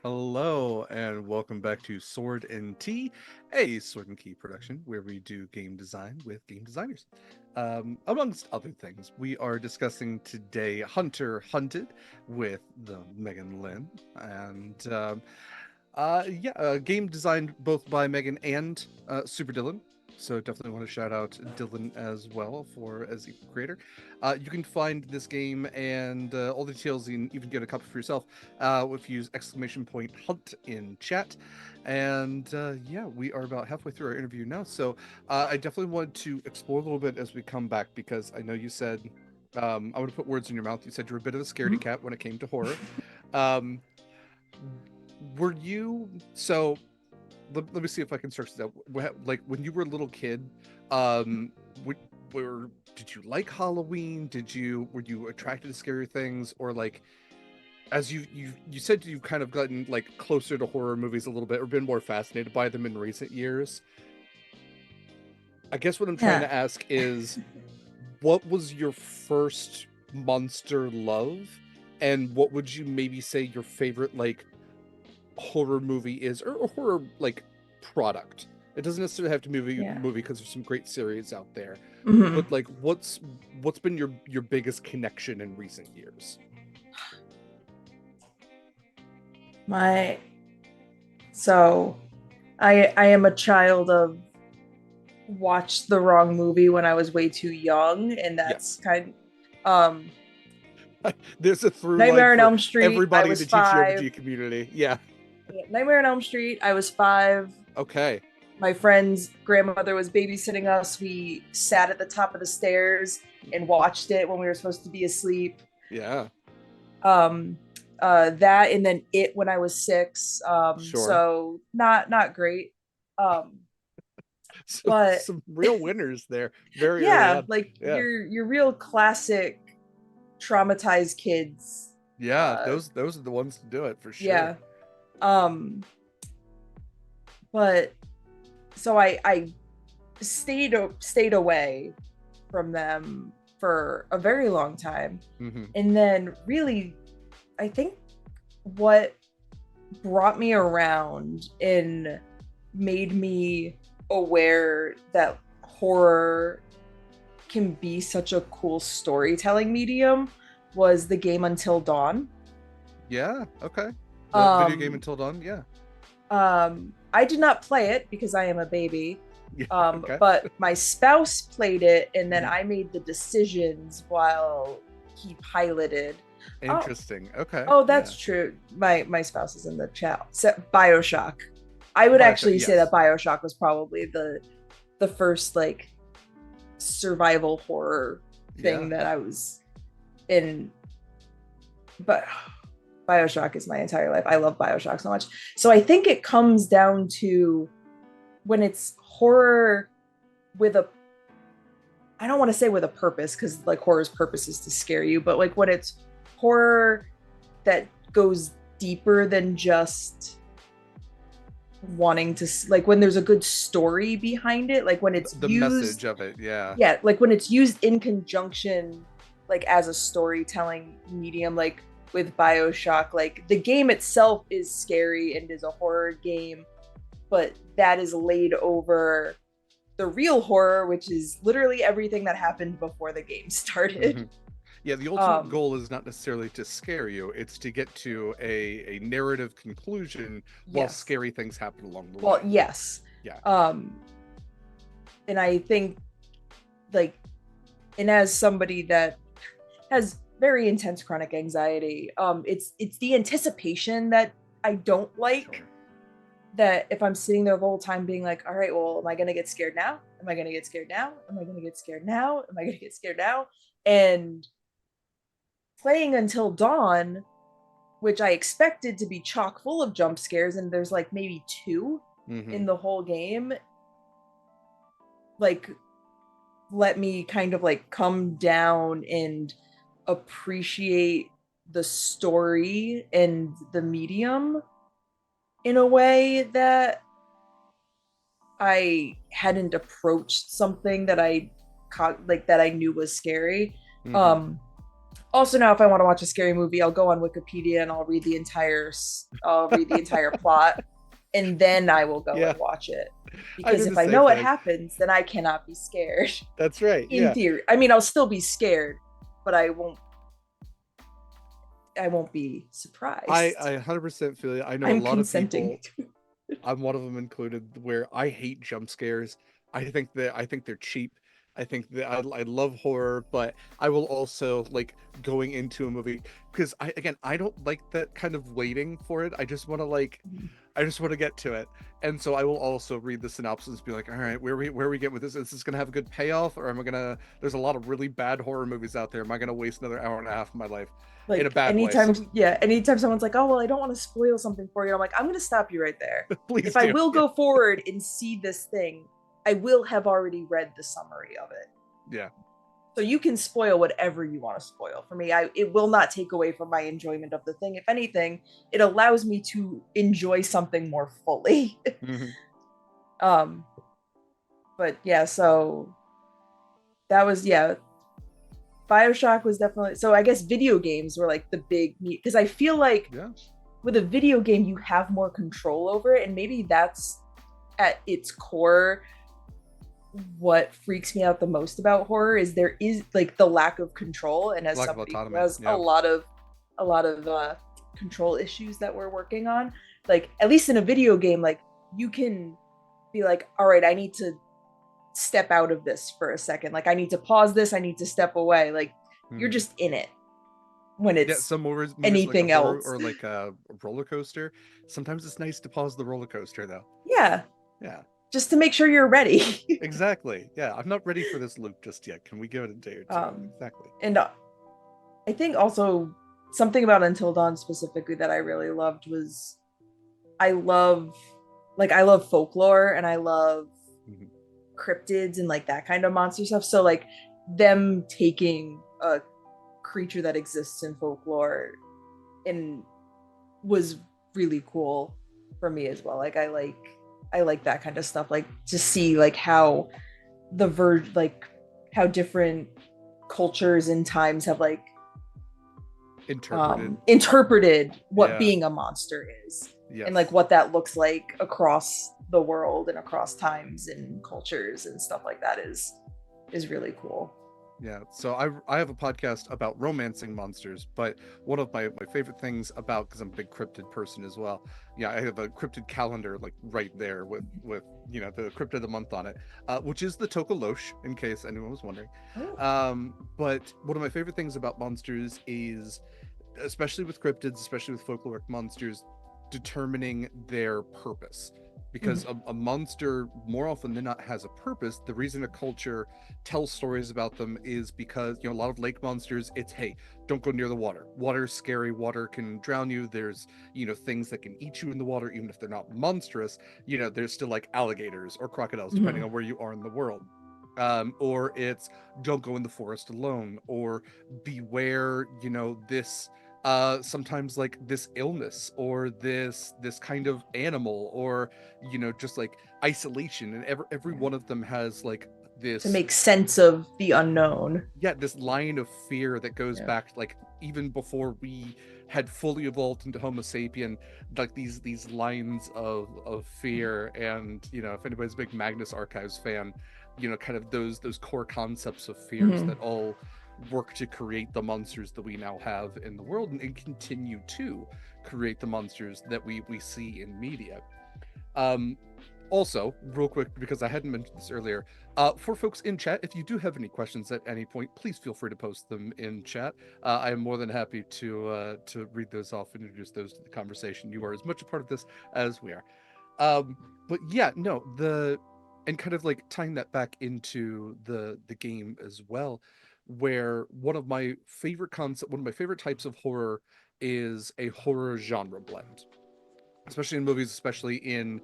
Hello, and welcome back to Sword and Tea, a Sword and Key production where we do game design with game designers. Amongst other things, we are discussing today Hunter Hunted with the Megan Lynn, and game designed both by Megan and Super Dylan. So definitely want to shout out Dylan as well as a creator. You can find this game and all the details, and even get a copy for yourself if you use !Hunt in chat. And we are about halfway through our interview now. So I definitely want to explore a little bit as we come back, because I know you said, I want to put words in your mouth. You said you're a bit of a scaredy cat when it came to horror. Um, were you so let me see if I can search this out. Like when you were a little kid, um did you like Halloween? Were you attracted to scary things? Or like, as you said, you've kind of gotten like closer to horror movies a little bit, or been more fascinated by them in recent years? I guess what I'm trying to ask is, what was your first monster love, and what would you maybe say your favorite like horror movie is, or horror like product? It doesn't necessarily have to be movie, because there's some great series out there. Mm-hmm. But like, what's been your biggest connection in recent years? I am a child of watched the wrong movie when I was way too young, and that's There's a through Nightmare line on for Elm Street. everybody I in was the 5. TTRPG community. Yeah. Nightmare on Elm Street. I was 5. Okay. My friend's grandmother was babysitting us. We sat at the top of the stairs and watched it when we were supposed to be asleep. Yeah. That, and then It when I was 6. Sure. So not great. But some real winners there. Very yeah, early like on. Yeah. your real classic traumatized kids. Yeah, those are the ones to do it for sure. Yeah. But so I stayed away from them for a very long time. Mm-hmm. And then really, I think what brought me around and made me aware that horror can be such a cool storytelling medium was the game Until Dawn. Yeah. Okay. The video game Um, Until Dawn. Yeah. I did not play it because I am a baby. Yeah. Okay. But my spouse played it, and then Mhm. I made the decisions while he piloted. Oh, Interesting. Okay. oh, Yeah. that's true. My spouse is in the chat. So, BioShock. I would BioShock. actually say Yes. that BioShock was probably the first like survival horror Yeah. thing that I was in. But BioShock is my entire life. I love BioShock so much. So I think it comes down to when it's horror with a, I don't want to say with a purpose, because like horror's purpose is to scare you, but like when it's horror that goes deeper than just wanting to, like when there's a good story behind it, like when it's The used, message of it. Yeah. yeah, like when it's used in conjunction, like as a storytelling medium, like with BioShock, like the game itself is scary and is a horror game, but that is laid over the real horror, which is literally everything that happened before the game started. Mhm. Yeah, the ultimate Um, goal is not necessarily to scare you, it's to get to a narrative conclusion while yes. scary things happen along the Well, way. yes. Yeah. And I think like, and as somebody that has very intense chronic anxiety, it's the anticipation that I don't like. Sure. That if I'm sitting there the whole time being like, all right, well, am I gonna get scared now? Am I gonna get scared now? Am I gonna get scared now? Am I gonna get scared now? And playing Until Dawn, which I expected to be chock full of jump scares, and there's like maybe two Mm-hmm. in the whole game, like let me kind of like come down and appreciate the story and the medium in a way that I hadn't approached something that I caught, like that I knew was scary. Mm-hmm. Um Also now if I want to watch a scary movie, I'll go on Wikipedia and I'll read the entire plot, and then I will go Yeah, and watch it. I Because do if the I same know what thing. happens, then I cannot be scared. That's right. In Yeah. theory. I mean, I'll still be scared, but I won't be surprised. I 100% feel you. I know a I'm lot of consenting. people, I'm one of them included, where I hate jump scares. I think they're cheap. I think that I love horror, but I will also like going into a movie because I don't like that kind of waiting for it. I just want to get to it. And so I will also read the synopsis and be like, all right, where are we getting with this? Is this gonna have a good payoff, or am I gonna there's a lot of really bad horror movies out there. Am I gonna waste another hour and a half of my life in a Like bad way? anytime someone's like, oh well, I don't want to spoil something for you, I'm like, I'm gonna stop you right there. Please If I do. will go forward and see this thing, I will have already read the summary of it. Yeah. So you can spoil whatever you want to spoil. For me, it will not take away from my enjoyment of the thing. If anything, it allows me to enjoy something more fully. Mm-hmm. um but yeah, so that was, yeah, BioShock was definitely, so I guess video games were like the big meat, because I feel like Yeah. with a video game you have more control over it, and maybe that's at its core what freaks me out the most about horror is there is like the lack of control, and as Lack of somebody who autonomy. has Yeah. a lot of control issues that we're working on, like at least in a video game, like you can be like, all right, I need to step out of this for a second, like I need to pause this, I need to step away, like you're Mm-hmm. just in it. When Yeah, it's some movies like a anything horror else, or like a roller coaster. Sometimes it's nice to pause the roller coaster, though. yeah, Yeah, just to make sure you're ready. exactly. Yeah, I'm not ready for this loop just yet. Can we give it a day or two? Exactly. And I think also something about Until Dawn specifically that I really loved was I love I love folklore, and I love Mhm. cryptids and like that kind of monster stuff. So like them taking a creature that exists in folklore and was really cool for me as well. Like I like that kind of stuff. Like to see like how the like how different cultures and times have like interpreted what being a monster is. Yes. And like what that looks like across the world and across times and cultures and stuff like that is really cool. Yeah, so I have a podcast about romancing monsters, but one of my favorite things about, because I'm a big cryptid person as well, yeah, I have a cryptid calendar like right there with the cryptid of the month on it, which is the Tokolosh, in case anyone was wondering. But one of my favorite things about monsters is, especially with cryptids, especially with folkloric monsters, determining their purpose. Because a monster, more often than not, has a purpose. The reason a culture tells stories about them is because, a lot of lake monsters, it's, hey, don't go near the water. Water's scary. Water can drown you. There's, things that can eat you in the water, even if they're not monstrous. There's still like alligators or crocodiles, depending on where you are in the world. Or it's don't go in the forest alone, or beware, this sometimes like this illness or this kind of animal, or just like isolation, and every one of them has like this, to make sense of the unknown. Yeah, this line of fear that goes back like even before we had fully evolved into Homo sapien, like these lines of fear. And if anybody's a big Magnus Archives fan, kind of those core concepts of fears that all work to create the monsters that we now have in the world, and continue to create the monsters that we see in media. Also, real quick, because I hadn't mentioned this earlier, for folks in chat, if you do have any questions at any point, please feel free to post them in chat. I am more than happy to read those off and introduce those to the conversation. You are as much a part of this as we are. But yeah, no, and kind of like tying that back into the game as well, where one of my favorite types of horror is a horror genre blend, especially in movies, especially in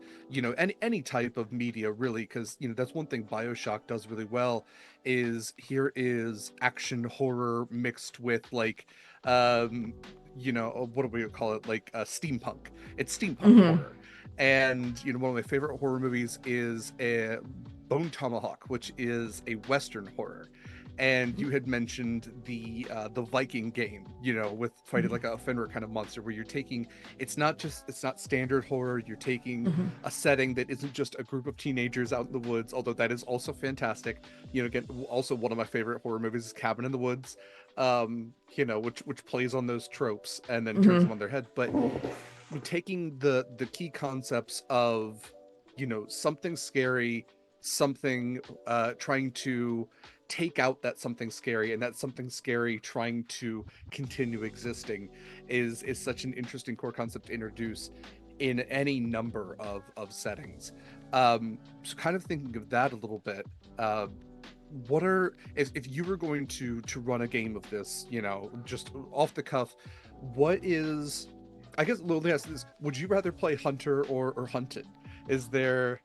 any type of media, really, because that's one thing BioShock does really well, is here is action horror mixed with like what do we call it, like steampunk. It's steampunk horror. And one of my favorite horror movies is a Bone Tomahawk, which is a Western horror. And you had mentioned the Viking game, with fighting like a Fenrir kind of monster, where you're taking, it's not standard horror. You're taking a setting that isn't just a group of teenagers out in the woods, although that is also fantastic. Again, also one of my favorite horror movies is Cabin in the Woods, which plays on those tropes and then turns them on their head. But taking the key concepts of, something scary, something trying to take out that something scary, and that something scary trying to continue existing is such an interesting core concept to introduce in any number of settings. So kind of thinking of that a little bit, what are, if you were going to run a game of this, just off the cuff, what is, I guess, let me ask this, would you rather play Hunter or Hunted? Is there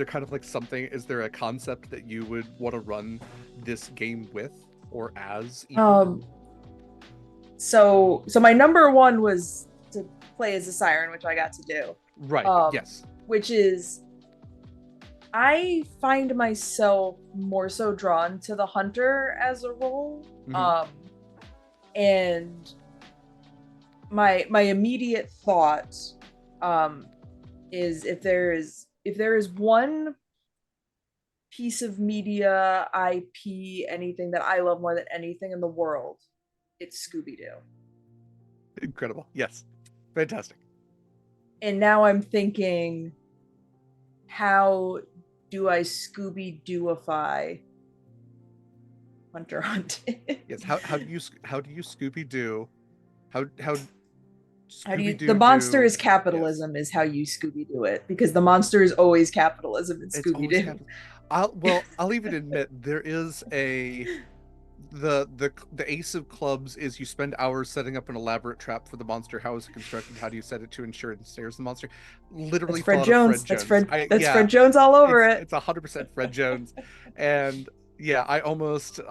kind of like something, is there a concept that you would want to run this game with or as even? So my number one was to play as a siren, which I got to do. Right. Yes. Which is, I find myself more so drawn to the hunter as a role. And my immediate thought is, if there is one piece of media, IP, anything that I love more than anything in the world, it's Scooby-Doo. Incredible. Yes. Fantastic. And now I'm thinking, how do I Scooby-Dooify Hunter Hunted? Yes. How do you Scooby-Doo? How do you, the monster is capitalism, yes, is how you Scooby-Doo it, because the monster is always capitalism in Scooby-Doo. I'll even admit there is the ace of clubs is you spend hours setting up an elaborate trap for the monster. How is it constructed? How do you set it to ensure it ensnares the monster? Literally, that's Fred Jones. That's Fred Jones all over it. It's 100% Fred Jones. And yeah, I almost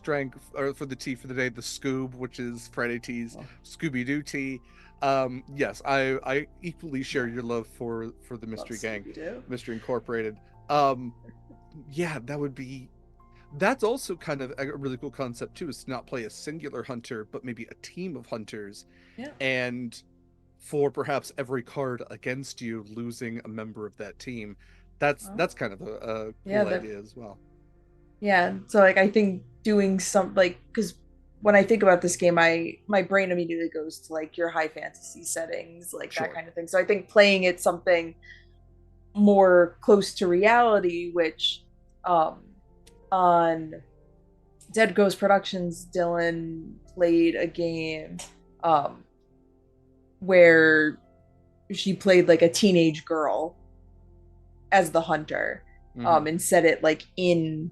drank, for the tea for the day, the Scoob, which is Friday Tea's Scooby-Doo tea. Yes, I equally share your love for the Mystery Gang, Mystery Incorporated. Yeah, that would be, That's also kind of a really cool concept too, is to not play a singular hunter, but maybe a team of hunters, Yeah. and for perhaps every card against you losing a member of that team. That's Oh. kind of a Yeah, cool that idea as well. yeah. So like I think doing some like because when I think about this game, my brain immediately goes to like your high fantasy settings, like that Sure. kind of thing. So I think playing it something more close to reality, which um on Dead Ghost Productions, Dylan played a game um where she played like a teenage girl as the hunter, Hmm. and set it like in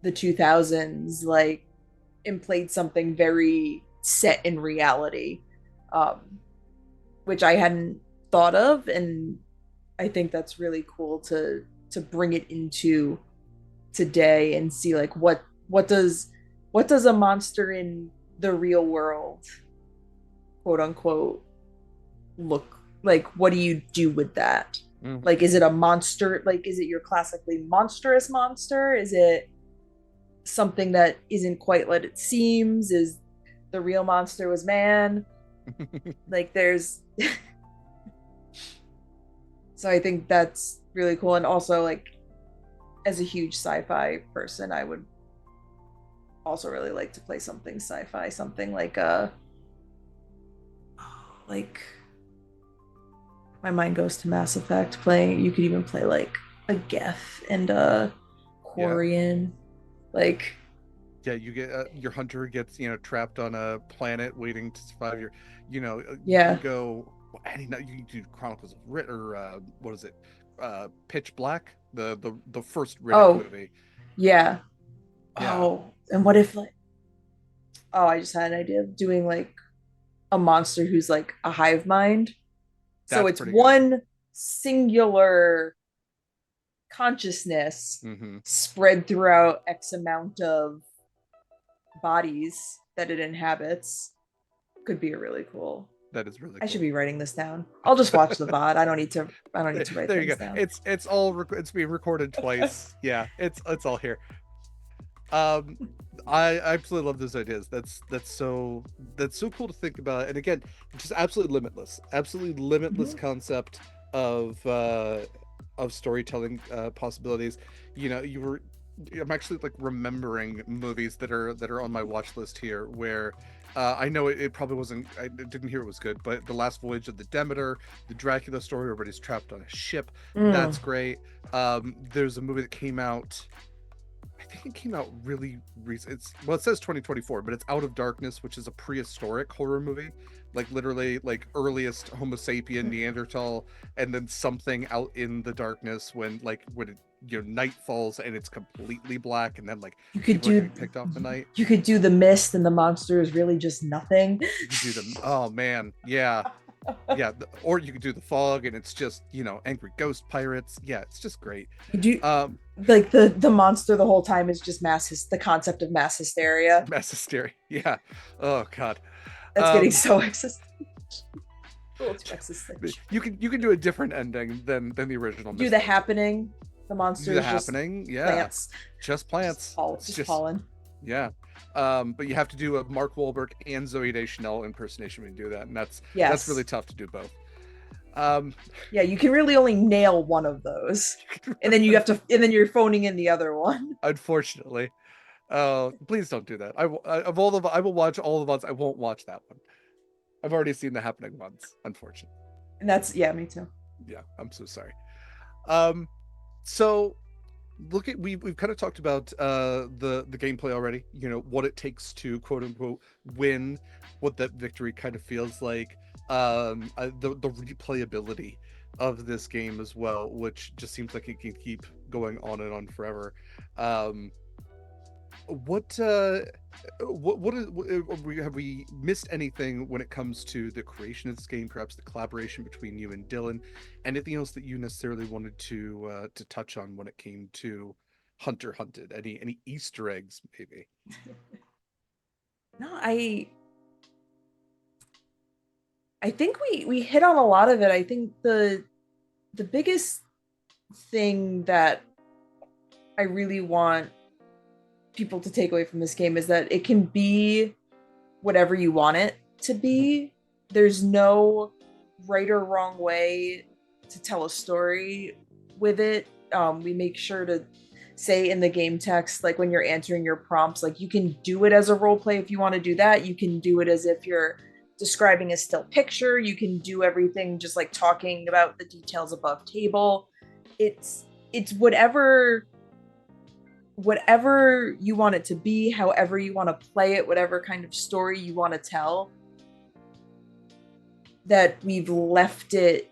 the 2000s, like, and played something very set in reality, um, which I hadn't thought of, and I think that's really cool to bring it into today and see like what does what does a monster in the real world, quote unquote, look like. What do you do with that? Like, Hmm. is it a monster? Like, is it your classically monstrous monster? Is it something that isn't quite what it seems? Is the real monster was man? Like, there's so I think that's really cool. And also, like, as a huge sci-fi person, I would also really like to play something sci-fi, something like my mind goes to Mass Effect. Playing, you could even play like a Geth and a Yeah. Quarian, like, Yeah, you get your hunter gets, trapped on a planet waiting to survive. You can yeah. go any night. You can do Chronicles of Rit, or what is it? Pitch Black, the first Riddick Oh, movie. yeah. Yeah, Oh, and what if like, oh, I just had an idea of doing like a monster who's like a hive mind. So that's it's pretty good. one singular consciousness Hmm. spread throughout X amount of bodies that it inhabits. Could be a really cool. That is really I should cool. be writing this down. I'll just watch the VOD. I don't need to write There you things go. down. It's being recorded twice. Yeah, it's all here. Um, I absolutely love those ideas. That's so cool to think about. And again, just absolutely limitless Mhm. concept of storytelling possibilities. You know, you were I'm actually like remembering movies that are on my watch list here, where I know it probably wasn't. I didn't hear it was good, but The Last Voyage of the Demeter, the Dracula story, where everybody's trapped on a ship. Mm. That's great. There's a movie that came out, I think it came out really recent. It says 2024, but it's Out of Darkness, which is a prehistoric horror movie, like literally like earliest Homo sapien Neanderthal, and then something out in the darkness when night falls and it's completely black, and then like You could people are do getting picked off the night. you could do the mist, and the monster is really just nothing. You could do them. Oh man, yeah, yeah. Or you could do the fog, and it's just angry ghost pirates. Yeah, it's just great. You do Um, like the monster the whole time is just the concept of mass hysteria. Mass hysteria. Yeah. Oh god. That's getting Um, so existential. A little too existential. you can do a different ending than the original Do the Misfits. happening. The Do monster the is just happening, yeah, plants, just plants. It's just just pollen. yeah. But you have to do a Mark Wahlberg and Zoe Deschanel impersonation when you do that, and that's really Yes. tough to do both. Um, Yeah, you can really only nail one of those. And then you're phoning in the other one. unfortunately, please don't do that. I will watch all the ones. I won't watch that one. I've already seen the happening ones. Unfortunately, And that's, yeah, me too. yeah. I'm so sorry. Um, so we've kind of talked about the gameplay already, what it takes to quote unquote win, what that victory kind of feels like, the replayability of this game as well, which just seems like it can keep going on and on forever. um what have we missed anything when it comes to the creation of this game, perhaps the collaboration between you and Dylan? Anything else that you necessarily wanted to touch on when it came to Hunter Hunted? Any Easter eggs maybe? No, I think we hit on a lot of it. I think the biggest thing that I really want people to take away from this game is that it can be whatever you want it to be. There's no right or wrong way to tell a story with it. We make sure to say in the game text, like when you're answering your prompts, like you can do it as a role play if you want to do that. You can do it as if you're describing a still picture. You can do everything just like talking about the details above table. It's whatever you want it to be, however you want to play it, whatever kind of story you want to tell, that we've left it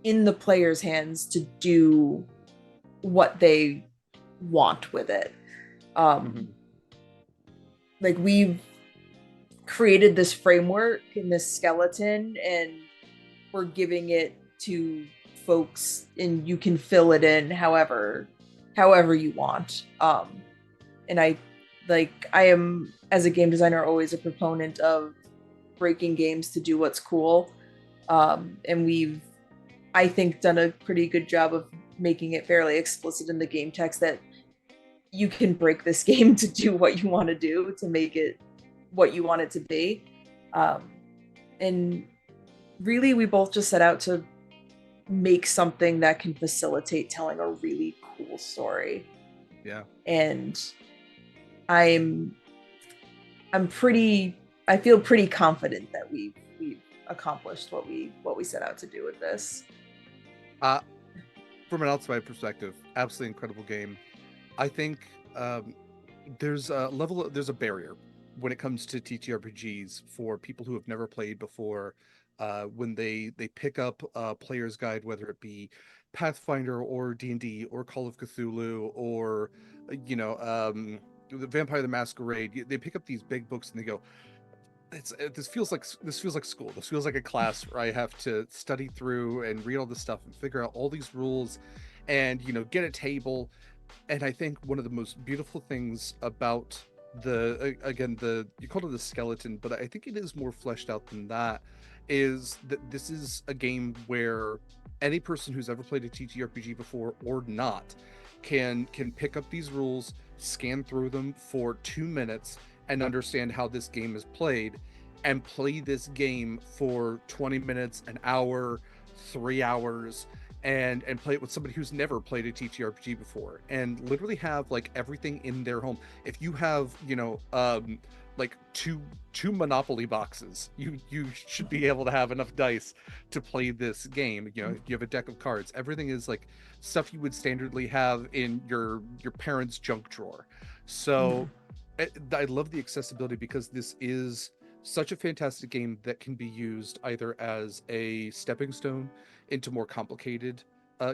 in the player's hands to do what they want with it. Like we've created this framework and this skeleton, and we're giving it to folks, and you can fill it in however you want. And I am, as a game designer, always a proponent of breaking games to do what's cool. And we've, I think, done a pretty good job of making it fairly explicit in the game text that you can break this game to do what you want to do, to make it what you want it to be. And really, we both just set out to make something that can facilitate telling a really cool story. Yeah. And I feel pretty confident that we've accomplished what we set out to do with this. From an outside perspective, absolutely incredible game. I think there's a barrier when it comes to TTRPGs for people who have never played before. When they pick up a player's guide, whether it be Pathfinder or D&D or Call of Cthulhu or the Vampire the Masquerade, they pick up these big books and they go, this feels like school. This feels like a class where I have to study through and read all this stuff and figure out all these rules and get a table. And I think one of the most beautiful things about you called it the skeleton, but I think it is more fleshed out than that, is that this is a game where any person who's ever played a TTRPG before or not can pick up these rules, scan through them for 2 minutes, and understand how this game is played, and play this game for 20 minutes, an hour, 3 hours, and play it with somebody who's never played a TTRPG before, and literally have like everything in their home. If you have like two Monopoly boxes, you should be able to have enough dice to play this game. You have a deck of cards. Everything is like stuff you would standardly have in your parents' junk drawer. So I love the accessibility, because this is such a fantastic game that can be used either as a stepping stone into more complicated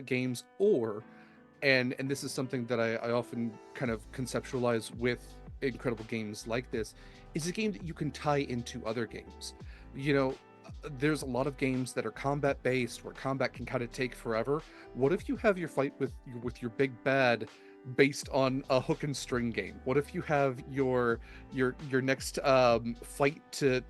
games, and this is something that I often kind of conceptualize with incredible games like this, is a game that you can tie into other games. There's a lot of games that are combat based, where combat can kind of take forever. What if you have your fight with your big bad based on a hook and string game? What if you have your next fight to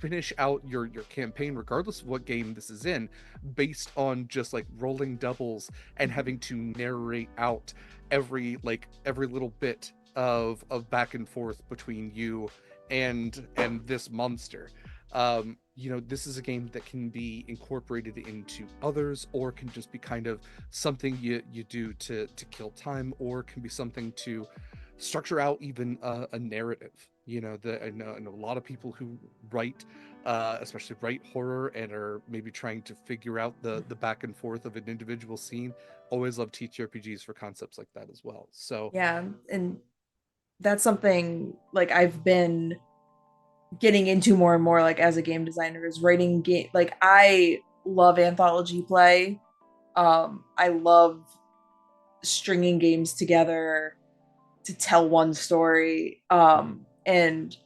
finish out your campaign, regardless of what game this is in, based on just like rolling doubles and having to narrate out every little bit of back and forth between you and this monster. This is a game that can be incorporated into others, or can just be kind of something you do to kill time, or can be something to structure out even a narrative. I know a lot of people who write, especially write horror, and are maybe trying to figure out the back and forth of an individual scene. Always love TTRPGs for concepts like that as well. So yeah, and that's something like I've been getting into more and more, like as a game designer, is writing game. Like I love anthology play. I love stringing games together to tell one story. And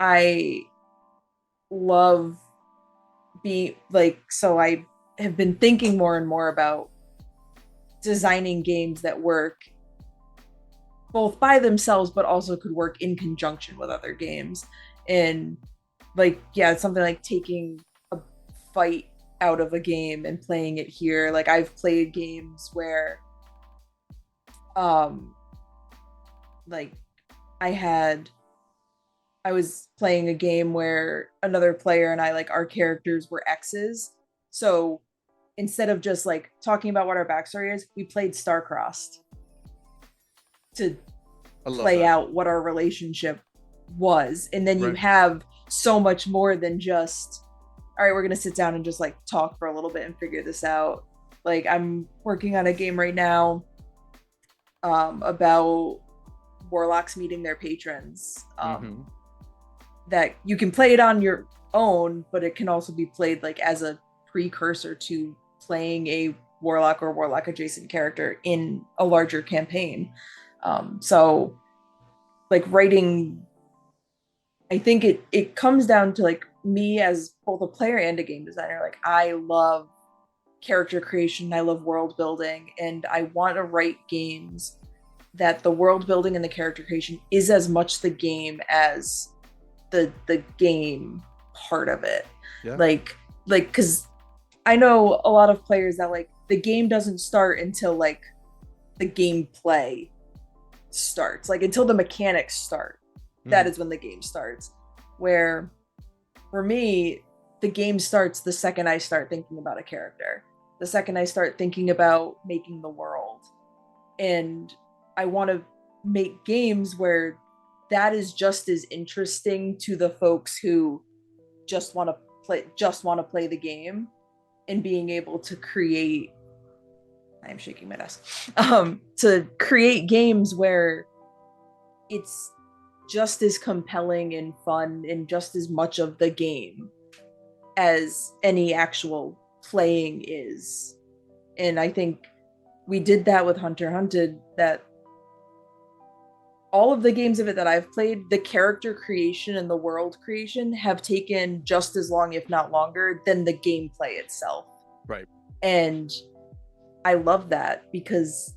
I love being like, so I have been thinking more and more about designing games that work both by themselves, but also could work in conjunction with other games. And like, yeah, it's something like taking a fight out of a game and playing it here. Like I've played games where like I was playing a game where another player and I, like, our characters were exes. So instead of just like talking about what our backstory is, we played Star-Crossed to I love play that. out what our relationship was. And then you Right. have so much more than just, all right, we're going to sit down and just like talk for a little bit and figure this out. Like, I'm working on a game right now about warlocks meeting their patrons. Mm-hmm. That you can play it on your own, but it can also be played like as a precursor to playing a warlock or warlock adjacent character in a larger campaign. So like writing, I think it comes down to like me as both a player and a game designer. Like, I love character creation, I love world building, and I want to write games that the world building and the character creation is as much the game as the game part of it. Yeah. Like because I know a lot of players that like the game doesn't start until like the gameplay starts, like until the mechanics start. That is when the game starts. Where for me, the game starts the second I start thinking about a character, the second I start thinking about making the world. And I want to make games where that is just as interesting to the folks who just want to play the game, and being able to create, I'm shaking my desk, to create games where it's just as compelling and fun and just as much of the game as any actual playing is. And I think we did that with Hunter Hunted, that all of the games of it that I've played, the character creation and the world creation have taken just as long, if not longer, than the gameplay itself. Right. And I love that because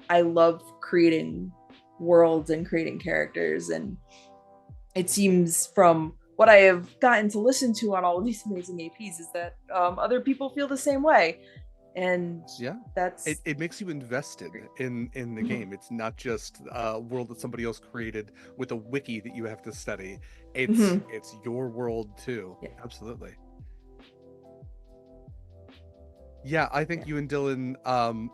I love creating worlds and creating characters. And it seems from what I have gotten to listen to on all of these amazing APs is that other people feel the same way. And Yeah, that's it makes you invested in the game. It's not just a world that somebody else created with a wiki that you have to study. It's your world too. Yeah. Absolutely. Yeah, I think you and Dylan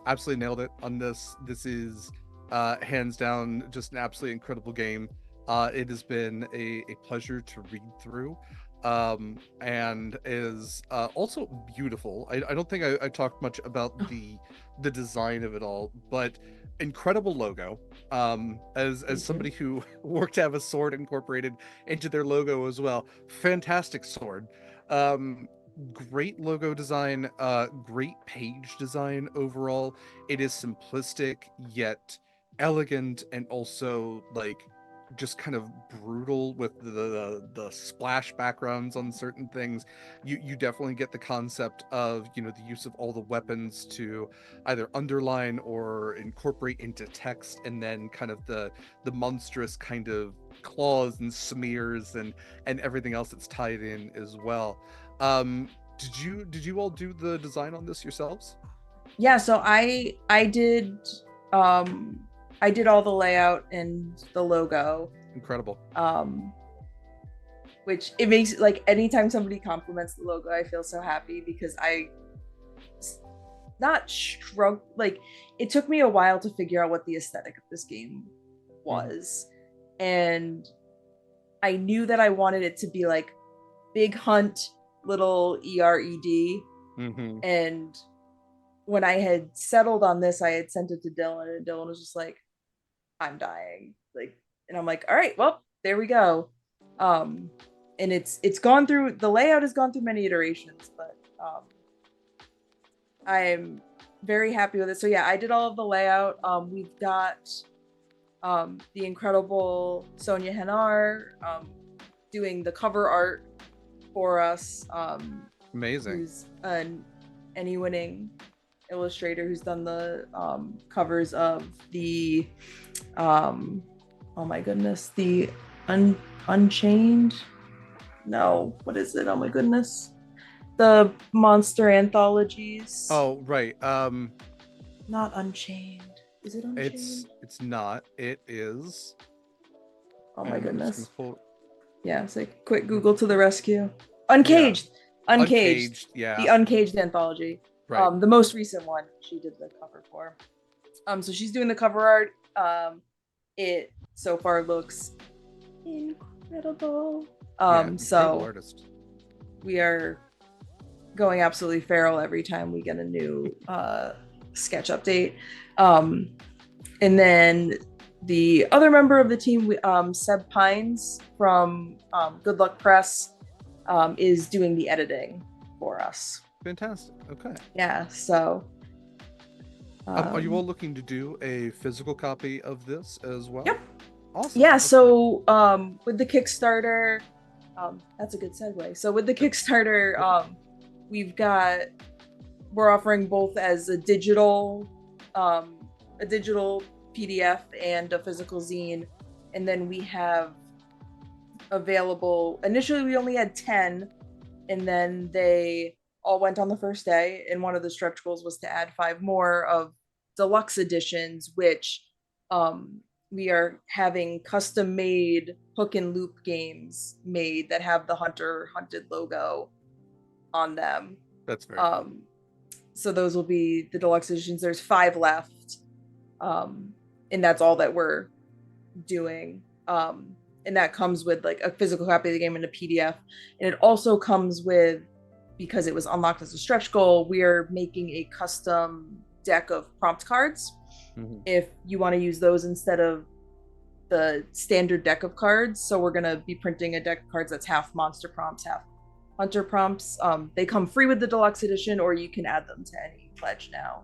absolutely nailed it on this. This is hands down just an absolutely incredible game. It has been a pleasure to read through, and is also beautiful. I don't think I talked much about the design of it all, but incredible logo. As somebody who worked to have a sword incorporated into their logo as well, fantastic sword. Great logo design, great page design overall. It is simplistic yet elegant, and also like just kind of brutal with the splash backgrounds on certain things. You definitely get the concept of, you know, the use of all the weapons to either underline or incorporate into text, and then kind of the monstrous kind of claws and smears and everything else that's tied in as well. Did you all do the design on this yourselves? Yeah, so um I did all the layout and the logo. Incredible. Which it makes, like, anytime somebody compliments the logo, I feel so happy because I not struggle, like, it took me a while to figure out what the aesthetic of this game was. And I knew that I wanted it to be like big hunt, little ERED. And when I had settled on this, I had sent it to Dylan, and Dylan was just like, I'm dying. Like, and I'm like, all right, well, there we go. And it's gone through, the layout has gone through many iterations, but I'm very happy with it. So yeah, I did all of the layout. We've got the incredible Sonia Henar doing the cover art for us. Amazing. Who's an Emmy-winning illustrator who's done the covers of the oh my goodness, the Unchained. No, what is it? Oh my goodness, the monster anthologies. Oh, right. Not Unchained. Is it Unchained? It's not. It is. Oh my And I'm just goodness. gonna pull. Yeah, it's like quick Google to the rescue. Uncaged. Uncaged. Uncaged. Yeah. The Uncaged anthology. Right. The most recent one she did the cover for. So she's doing the cover art. It so far looks incredible. Incredible So artist. we are going absolutely feral every time we get a new sketch update. And then the other member of the team, Seb Pines from Good Luck Press, is doing the editing for us. Fantastic. Okay. Yeah, so are you all looking to do a physical copy of this as well? Yep. Awesome. Yeah, so with the Kickstarter, that's a good segue. So with the Kickstarter, we're offering both as a digital PDF and a physical zine, and then we have available. Initially, we only had 10, and then they all went on the first day. And one of the stretch goals was to add 5 more of deluxe editions, which we are having custom made hook and loop games made that have the Hunted logo on them. That's very cool. So those will be the deluxe editions. There's 5 left. And that's all that we're doing. And that comes with like a physical copy of the game and a PDF. And it also comes with, because it was unlocked as a stretch goal, we are making a custom deck of prompt cards. Mm-hmm. If you want to use those instead of the standard deck of cards. So we're going to be printing a deck of cards that's half monster prompts, half hunter prompts. They come free with the deluxe edition, or you can add them to any pledge now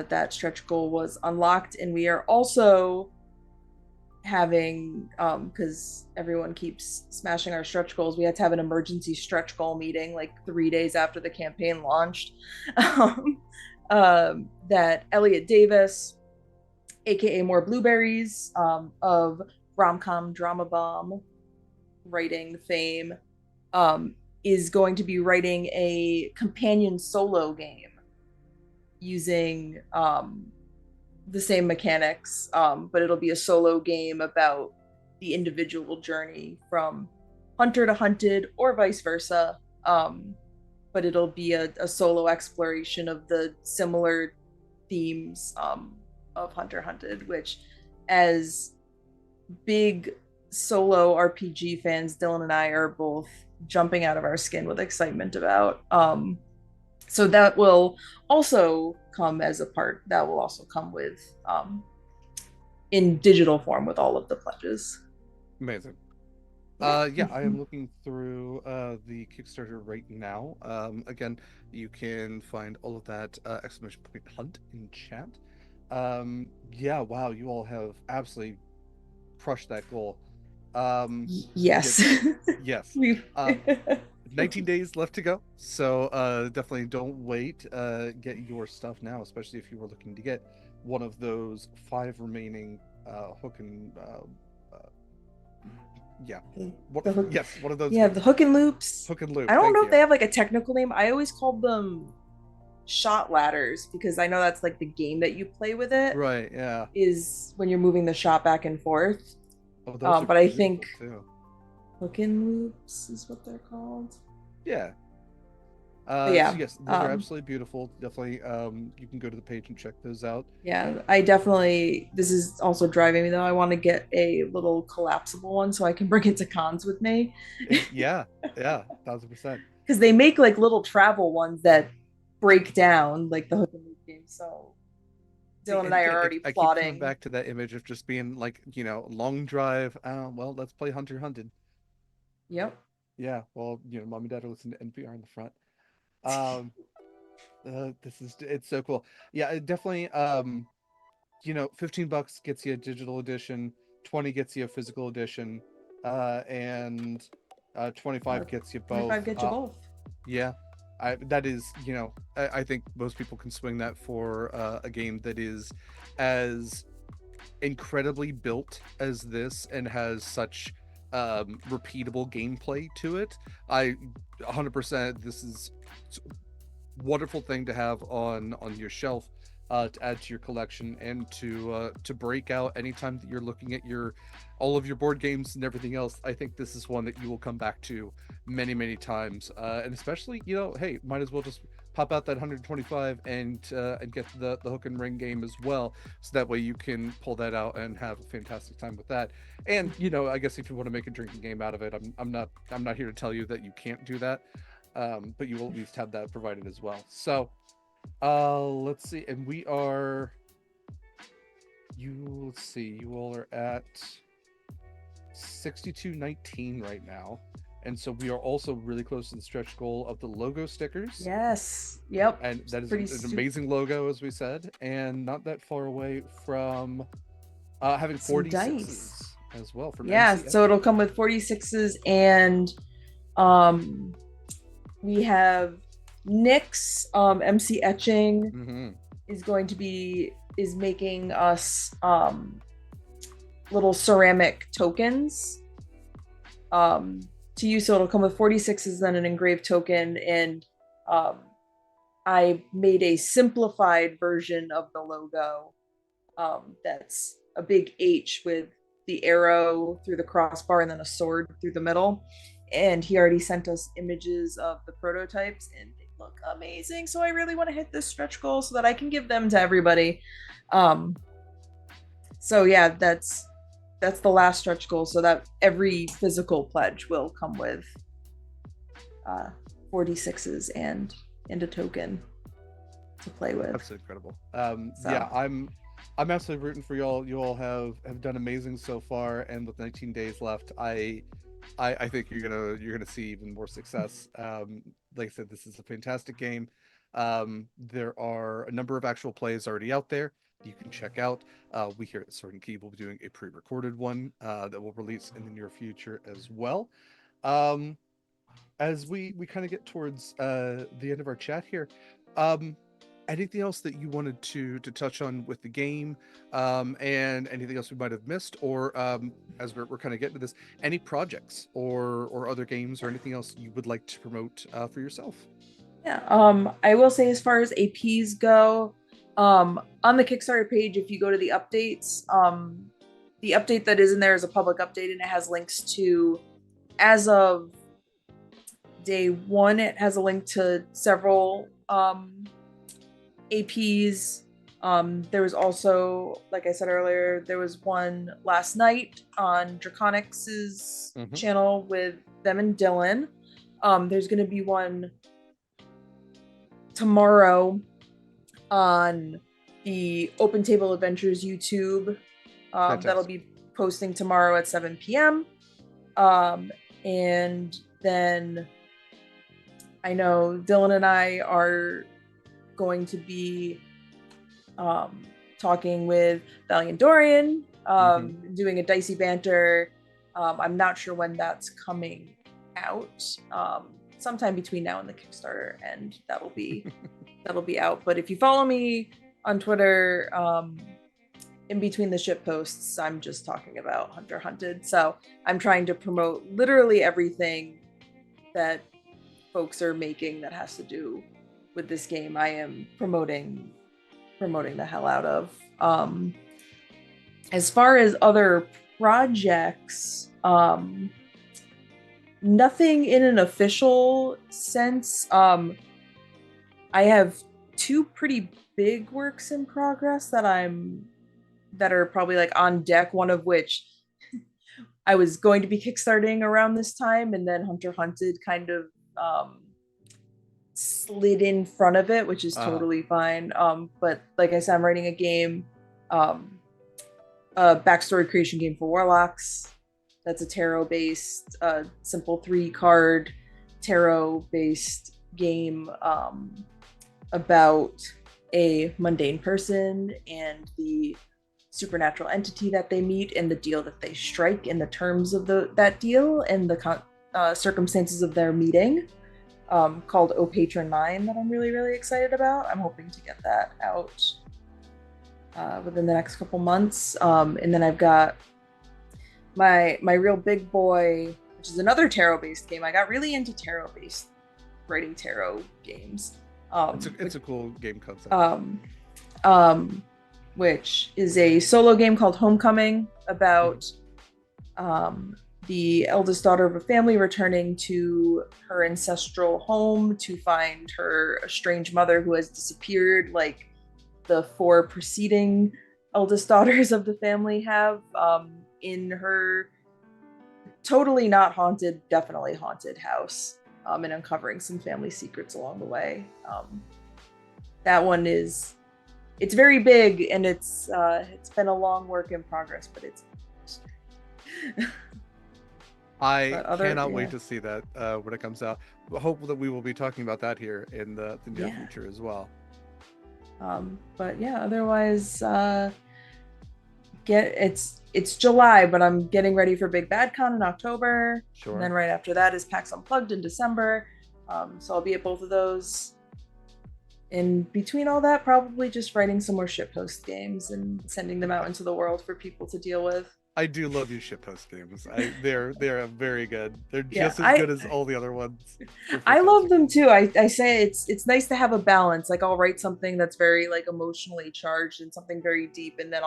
that stretch goal was unlocked. And we are also having, because everyone keeps smashing our stretch goals, we had to have an emergency stretch goal meeting like 3 days after the campaign launched. That Elliot Davis, aka More Blueberries, of Romcom Drama Bomb writing fame, is going to be writing a companion solo game using the same mechanics, but it'll be a solo game about the individual journey from hunter to hunted, or vice versa. But it'll be a solo exploration of the similar themes of Hunter Hunted, which, as big solo RPG fans, Dylan and I are both jumping out of our skin with excitement about. So that will also come as a part, that will also come with in digital form with all of the pledges. Amazing. Yeah, I am looking through the Kickstarter right now. Again, you can find all of that exclamation point hunt in chat. Yeah, wow, you all have absolutely crushed that goal. Yes. Yes. 19 days left to go, so definitely don't wait. Get your stuff now, especially if you were looking to get one of those 5 remaining hook and one of those. Yeah, the hook and loops. Hook and loop. I don't know if they have like a technical name. I always called them shot ladders, because I know that's like the game that you play with it. Right. Yeah. Is when you're moving the shot back and forth. Oh, but I think hook and loops is what they're called. Yeah. Yeah. So yes, those are absolutely beautiful. Definitely, you can go to the page and check those out. Yeah, I definitely. This is also driving me though. I want to get a little collapsible one so I can bring it to cons with me. Yeah, 1000%. Because they make like little travel ones that break down like the hook and loop game. So Dylan and I are already plotting. I keep coming back to that image of just being like, long drive. Well, let's play Hunter Hunted. Yep. Yeah. Well, mom and dad are listening to NPR in the front. It's so cool. Yeah, it definitely. $15 gets you a digital edition, 20 gets you a physical edition, and 25 gets you both. 25 gets you both. Yeah. That is, I think most people can swing that for a game that is as incredibly built as this and has such repeatable gameplay to it. 100%, this is wonderful thing to have on your shelf, to add to your collection, and to break out anytime that you're looking at your all of your board games and everything else. I think this is one that you will come back to many times, and especially, hey, might as well just pop out that 125 and get the hook and ring game as well, so that way you can pull that out and have a fantastic time with that. And I guess if you want to make a drinking game out of it, I'm not here to tell you that you can't do that, but you will at least have that provided as well. So let's see, and let's see, you all are at 6219 right now. And so we are also really close to the stretch goal of the logo stickers. Yes. Yep. And that is an amazing logo, as we said, and not that far away from having Some 46s dice as well. From Yeah, MC so it'll come with 46s, and we have Nick's MC Etching is making us little ceramic tokens to use. So it'll come with 46s, then an engraved token, and I made a simplified version of the logo that's a big H with the arrow through the crossbar and then a sword through the middle. And he already sent us images of the prototypes, and they look amazing. So I really want to hit this stretch goal so that I can give them to everybody. So yeah, that's the last stretch goal, so that every physical pledge will come with 46s and a token to play with. Absolutely incredible. Yeah, I'm absolutely rooting for y'all. You all have done amazing so far, and with 19 days left, I think you're gonna see even more success. Like I said, this is a fantastic game. There are a number of actual plays already out there you can check out. We here at Sword and Key will be doing a pre-recorded one that will release in the near future as well. As we kind of get towards the end of our chat here, anything else that you wanted to touch on with the game, and anything else we might have missed, or as we're kind of getting to this, any projects or other games or anything else you would like to promote for yourself? Yeah, I will say, as far as APs go, on the Kickstarter page, if you go to the updates, the update that is in there is a public update, and it has links to, as of day one, it has a link to several APs. There was also, like I said earlier, there was one last night on Draconix's channel with them and Dylan. There's going to be one tomorrow on the Open Table Adventures YouTube. That'll be posting tomorrow at 7 p.m. And then I know Dylan and I are going to be talking with Valiant Dorian, doing a dicey banter. I'm not sure when that's coming out. Sometime between now and the Kickstarter, and that'll be out. But if you follow me on Twitter, in between the ship posts, I'm just talking about Hunter Hunted. So I'm trying to promote literally everything that folks are making that has to do with this game. I am promoting the hell out of. As far as other projects, nothing in an official sense. I have two pretty big works in progress that are probably like on deck, one of which I was going to be kickstarting around this time, and then Hunter Hunted kind of slid in front of it, which is totally fine. But like I said, I'm writing a game, a backstory creation game for Warlocks. That's a tarot-based, simple 3-card tarot-based game about a mundane person and the supernatural entity that they meet, and the deal that they strike, and the terms of that deal, and the circumstances of their meeting, called O Patron Mine, that I'm really, really excited about. I'm hoping to get that out within the next couple months. And then I've got my real big boy, which is another tarot-based game. I got really into tarot-based writing tarot games. It's a cool game concept. Um, um, which is a solo game called Homecoming about um, the eldest daughter of a family returning to her ancestral home to find her estranged mother who has disappeared, like the four preceding eldest daughters of the family have, in her totally not haunted, definitely haunted house, and uncovering some family secrets along the way. That one is, it's very big, and it's been a long work in progress, but it's I cannot wait to see that when it comes out. I hope that we will be talking about that here in the near future as well. But yeah, otherwise, it's July, but I'm getting ready for Big Bad Con in October. Sure. And then right after that is PAX Unplugged in December. So I'll be at both of those. In between all that, probably just writing some more shitpost games and sending them out into the world for people to deal with. I do love your shitpost games. They're very good. They're just as good as all the other ones. I love them too. I say it's nice to have a balance. Like I'll write something that's very like emotionally charged and something very deep, and then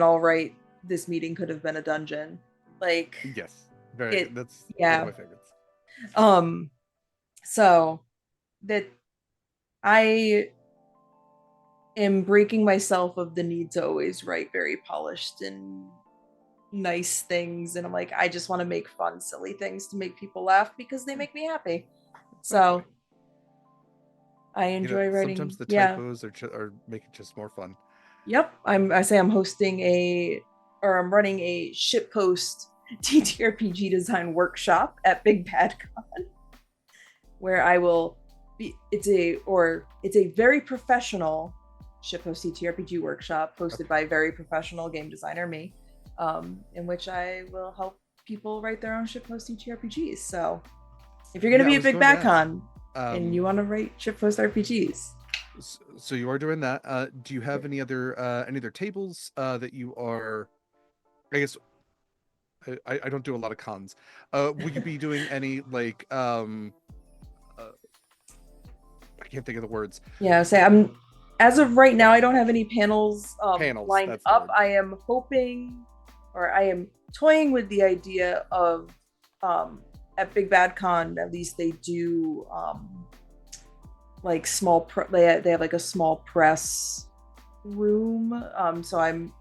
I'll write this meeting could have been a dungeon. Like yes, that's one of my favorites. So that I am breaking myself of the need to always write very polished and nice things, and I'm like, I just want to make fun, silly things to make people laugh because they make me happy. So I enjoy writing. Sometimes the typos are make it just more fun. Yep, I'm running a shitpost TTRPG design workshop at Big Bad Con, where I will be. It's a very professional shitpost TTRPG workshop hosted by a very professional game designer, me, in which I will help people write their own shitpost TTRPGs. So if you're going to be at Big Bad Con and you want to write shitpost RPGs. So you are doing that. Do you have any other tables that you are? I guess I don't do a lot of cons. Will you be doing any like I can't think of the words. Yeah, as of right now, I don't have any panels lined up. I am hoping, or I am toying with the idea of at Big Bad Con, at least they do like small they have like a small press room, so I'm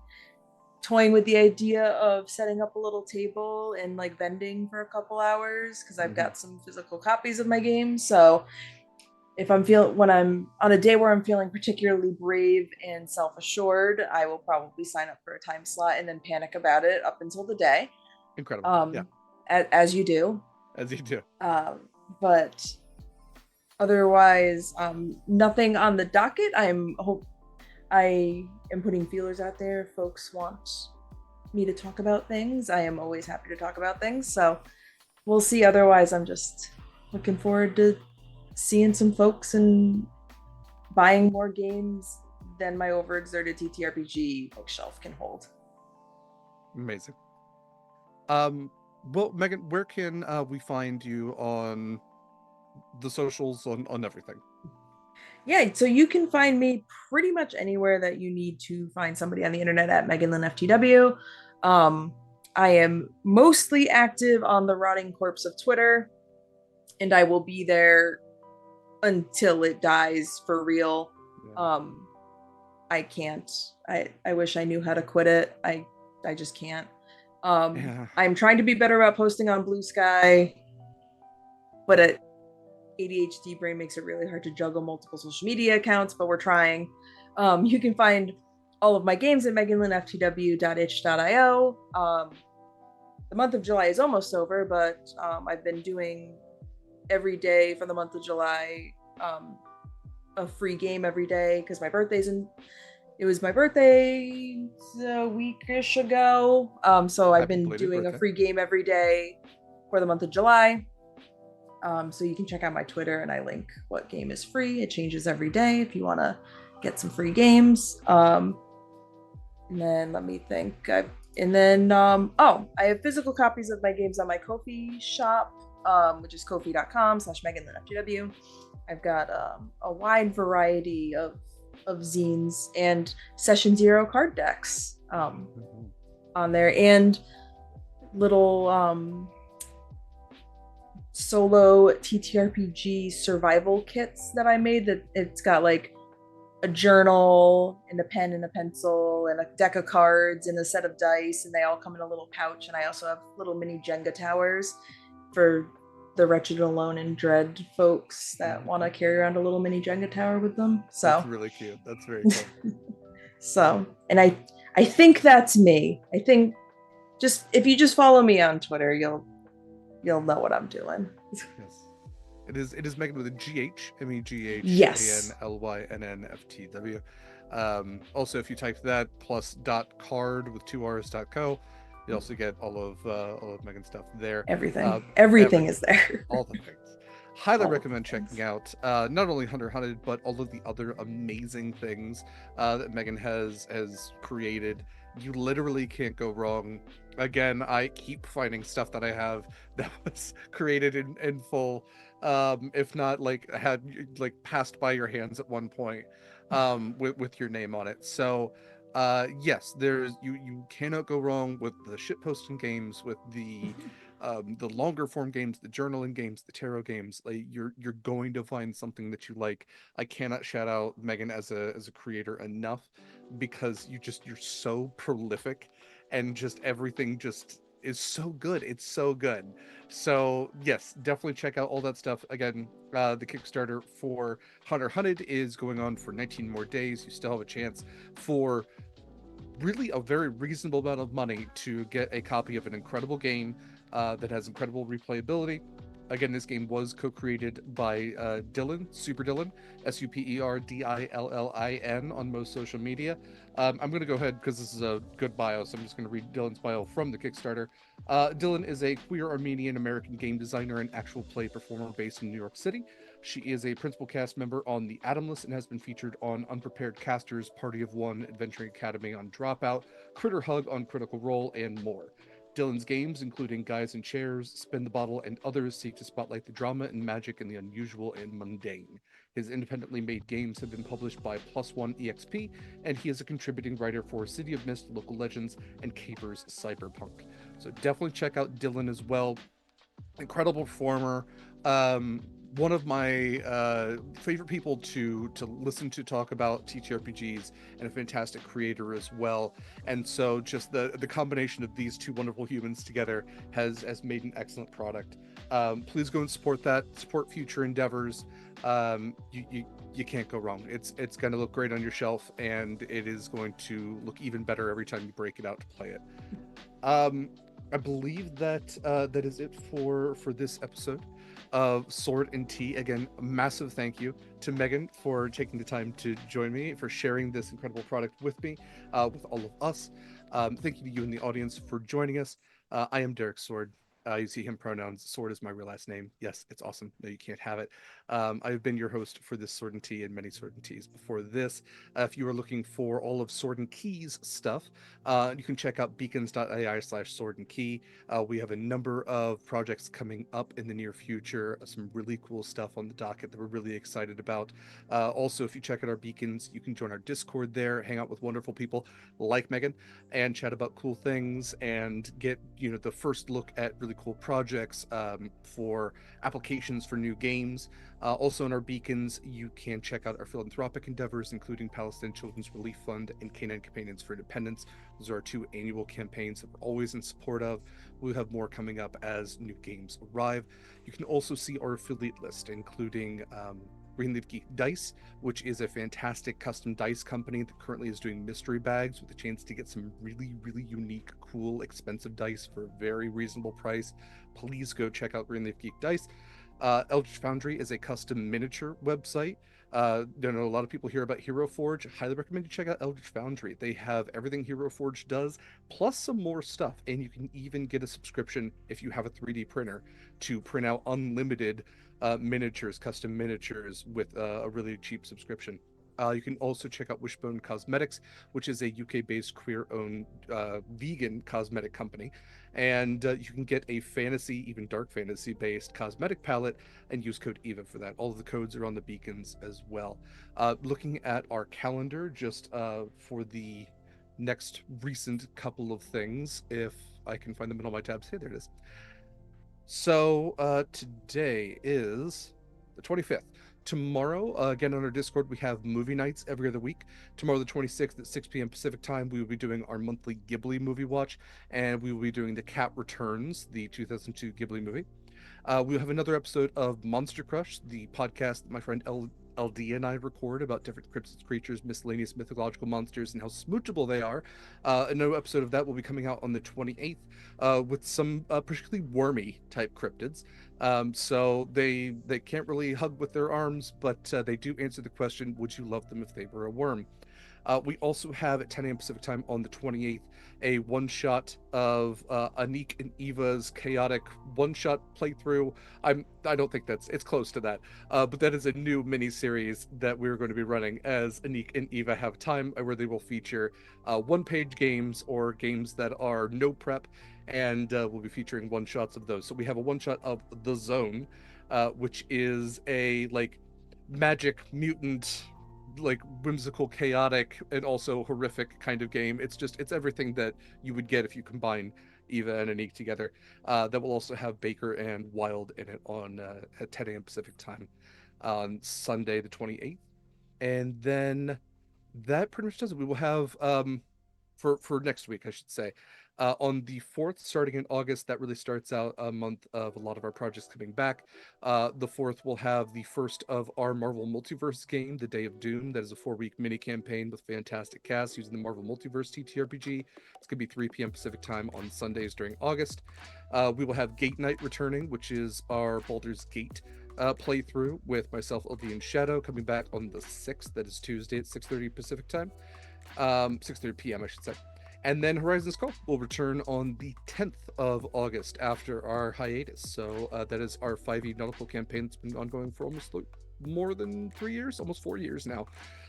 toying with the idea of setting up a little table and like vending for a couple hours because I've got some physical copies of my games. So if when I'm on a day where I'm feeling particularly brave and self-assured, I will probably sign up for a time slot and then panic about it up until the day. Incredible. Yeah. As you do. As you do. But otherwise, nothing on the docket. I am putting feelers out there. If folks want me to talk about things, I am always happy to talk about things. So we'll see. Otherwise, I'm just looking forward to seeing some folks and buying more games than my overexerted TTRPG bookshelf can hold. Amazing. Well, Megan, where can we find you on the socials, on everything? Yeah, so you can find me pretty much anywhere that you need to find somebody on the internet at Megan Lynn FTW. I am mostly active on the Rotting Corpse of Twitter, and I will be there until it dies for real. Yeah. I can't. I wish I knew how to quit it. I just can't. I'm trying to be better about posting on Blue Sky, but ADHD brain makes it really hard to juggle multiple social media accounts, but we're trying. You can find all of my games at meganlynnftw.itch.io. The month of July is almost over, but I've been doing every day for the month of July a free game every day because my birthday's it was my birthday a week-ish ago. So I've been doing a free game every day for the month of July. So you can check out my Twitter and I link what game is free. It changes every day if you want to get some free games. And then let me think. I have physical copies of my games on my Ko-fi shop, which is ko-fi.com/meganlynnftw. I've got a wide variety of zines and Session Zero card decks on there, and little solo TTRPG survival kits that I made. That it's got like a journal and a pen and a pencil and a deck of cards and a set of dice, and they all come in a little pouch. And I also have little mini Jenga towers for the wretched, alone, and dread folks that want to carry around a little mini Jenga tower with them. So that's really cute. That's very cool. so, and I think that's me. I think just if you just follow me on Twitter, you'll know what I'm doing. Yes. It is Meghan with a GH, Yes. MEGHANLYNNFTW. Also, if you type that plus .card with 2Rs.co, you also get all of Meghan's stuff there. Everything is there. All the things. Highly recommend checking out not only Hunter Hunted, but all of the other amazing things that Meghan has created. You literally can't go wrong. Again, I keep finding stuff that I have that was created in full, if not like had like passed by your hands at one point, with your name on it. So yes, there's you cannot go wrong with the shitposting games, with the longer form games, the journaling games, the tarot games. Like you're going to find something that you like. I cannot shout out Meghan as a creator enough, because you're so prolific, and just everything just is so good. It's so good. So yes, definitely check out all that stuff. Again, the Kickstarter for Hunter Hunted is going on for 19 more days. You still have a chance for really a very reasonable amount of money to get a copy of an incredible game that has incredible replayability. Again, this game was co-created by Dylan, Super Dylan, SUPERDILLIN on most social media. I'm going to go ahead, because this is a good bio, so I'm just going to read Dylan's bio from the Kickstarter. Dylan is a queer Armenian American game designer and actual play performer based in New York City. She is a principal cast member on The Atomless and has been featured on Unprepared Casters, Party of One, Adventuring Academy on Dropout, Critter Hug on Critical Role, and more. Dylan's games, including Guys and Chairs, Spin the Bottle, and others, seek to spotlight the drama and magic in the unusual and mundane. His independently made games have been published by Plus One EXP, and he is a contributing writer for City of Mist, Local Legends, and Capers Cyberpunk. So definitely check out Dylan as well. Incredible performer. One of my favorite people to listen to talk about TTRPGs, and a fantastic creator as well. And so just the combination of these two wonderful humans together has made an excellent product. Please go and support that. Support future endeavors. You can't go wrong. It's going to look great on your shelf, and it is going to look even better every time you break it out to play it. I believe that that is it for this episode of Sword and Tea. Again, a massive thank you to Meghan for taking the time to join me, for sharing this incredible product with me, with all of us. Thank you to you in the audience for joining us. I am Derek Sword. You see him pronouns. Sword is my real last name. Yes, it's awesome. No, you can't have it. I've been your host for this Sword and Tea and many Sword and Teas before this. If you are looking for all of Sword and Key's stuff, you can check out beacons.ai/sword and key. We have a number of projects coming up in the near future, some really cool stuff on the docket that we're really excited about. Also, if you check out our beacons, you can join our Discord there, hang out with wonderful people like Meghan, and chat about cool things, and get the first look at really cool projects for applications for new games. Also in our beacons, you can check out our philanthropic endeavors, including Palestine Children's Relief Fund and Canine Companions for Independence. Those are our two annual campaigns that we're always in support of. We'll have more coming up as new games arrive. You can also see our affiliate list, including Greenleaf Geek Dice, which is a fantastic custom dice company that currently is doing mystery bags with a chance to get some really, really unique, cool, expensive dice for a very reasonable price. Please go check out Greenleaf Geek Dice. Eldritch Foundry is a custom miniature website. I know a lot of people hear about Hero Forge. Highly recommend you check out Eldritch Foundry. They have everything Hero Forge does, plus some more stuff, and you can even get a subscription if you have a 3D printer to print out unlimited miniatures, custom miniatures, with a really cheap subscription. You can also check out Wishbone Cosmetics, which is a UK-based queer-owned vegan cosmetic company, and you can get a fantasy, even dark fantasy-based cosmetic palette, and use code EVA for that. All of the codes are on the beacons as well. Looking at our calendar, just for the next recent couple of things, if I can find them in all my tabs. Hey, there it is. So today is the 25th. Tomorrow, again on our Discord, we have movie nights every other week. Tomorrow, the 26th at 6 p.m. Pacific time, we will be doing our monthly Ghibli movie watch, and we will be doing The Cat Returns, the 2002 Ghibli movie. We'll have another episode of Monster Crush, the podcast that my friend LD and I record about different cryptids, creatures, miscellaneous mythological monsters, and how smoochable they are. Another episode of that will be coming out on the 28th with some particularly wormy type cryptids. So they can't really hug with their arms, but they do answer the question, would you love them if they were a worm? We also have at 10 a.m. Pacific time on the 28th a one shot of Anik and Eva's chaotic one shot playthrough. I don't think it's close to that, but that is a new mini series that we're going to be running as Anik and Eva have time, where they will feature one page games or games that are no prep, and we'll be featuring one shots of those. So we have a one shot of The Zone, which is a like magic mutant, like whimsical, chaotic, and also horrific kind of game. It's everything that you would get if you combine Eva and Anik together. That will also have Baker and Wild in it on at 10 a.m. Pacific time on Sunday the 28th. And then that pretty much does it. We will have for next week, I should say. On the 4th, starting in August, that really starts out a month of a lot of our projects coming back. The 4th will have the first of our Marvel Multiverse game, The Day of Doom. That is a 4-week mini campaign with fantastic casts using the Marvel Multiverse TTRPG. It's going to be 3 p.m. Pacific time on Sundays during August. We will have Gate Night returning, which is our Baldur's Gate playthrough with myself, LD, and Shadow, coming back on the 6th. That is Tuesday at 6:30 Pacific time. 6:30 p.m. I should say. And then Horizon Call will return on the 10th of August after our hiatus. So that is our 5e nautical campaign that's been ongoing for almost more than 3 years, almost 4 years now.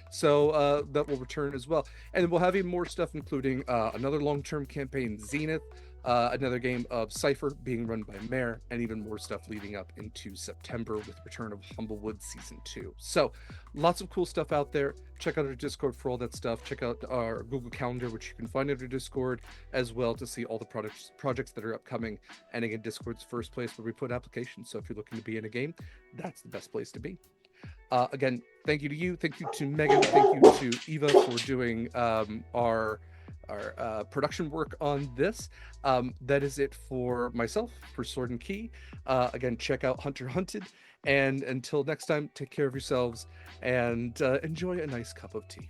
So that will return as well. And we'll have even more stuff, including another long-term campaign, Zenith, another game of Cypher being run by Mare, and even more stuff leading up into September with return of Humblewood Season 2. So lots of cool stuff out there. Check out our Discord for all that stuff. Check out our Google Calendar, which you can find under Discord, as well, to see all the projects that are upcoming. And again, Discord's first place where we put applications. So if you're looking to be in a game, that's the best place to be. Again, thank you to you. Thank you to Megan. Thank you to Eva for doing our production work on this. That is it for myself, for Sword and Key. Again, check out Hunter Hunted. And until next time, take care of yourselves and enjoy a nice cup of tea.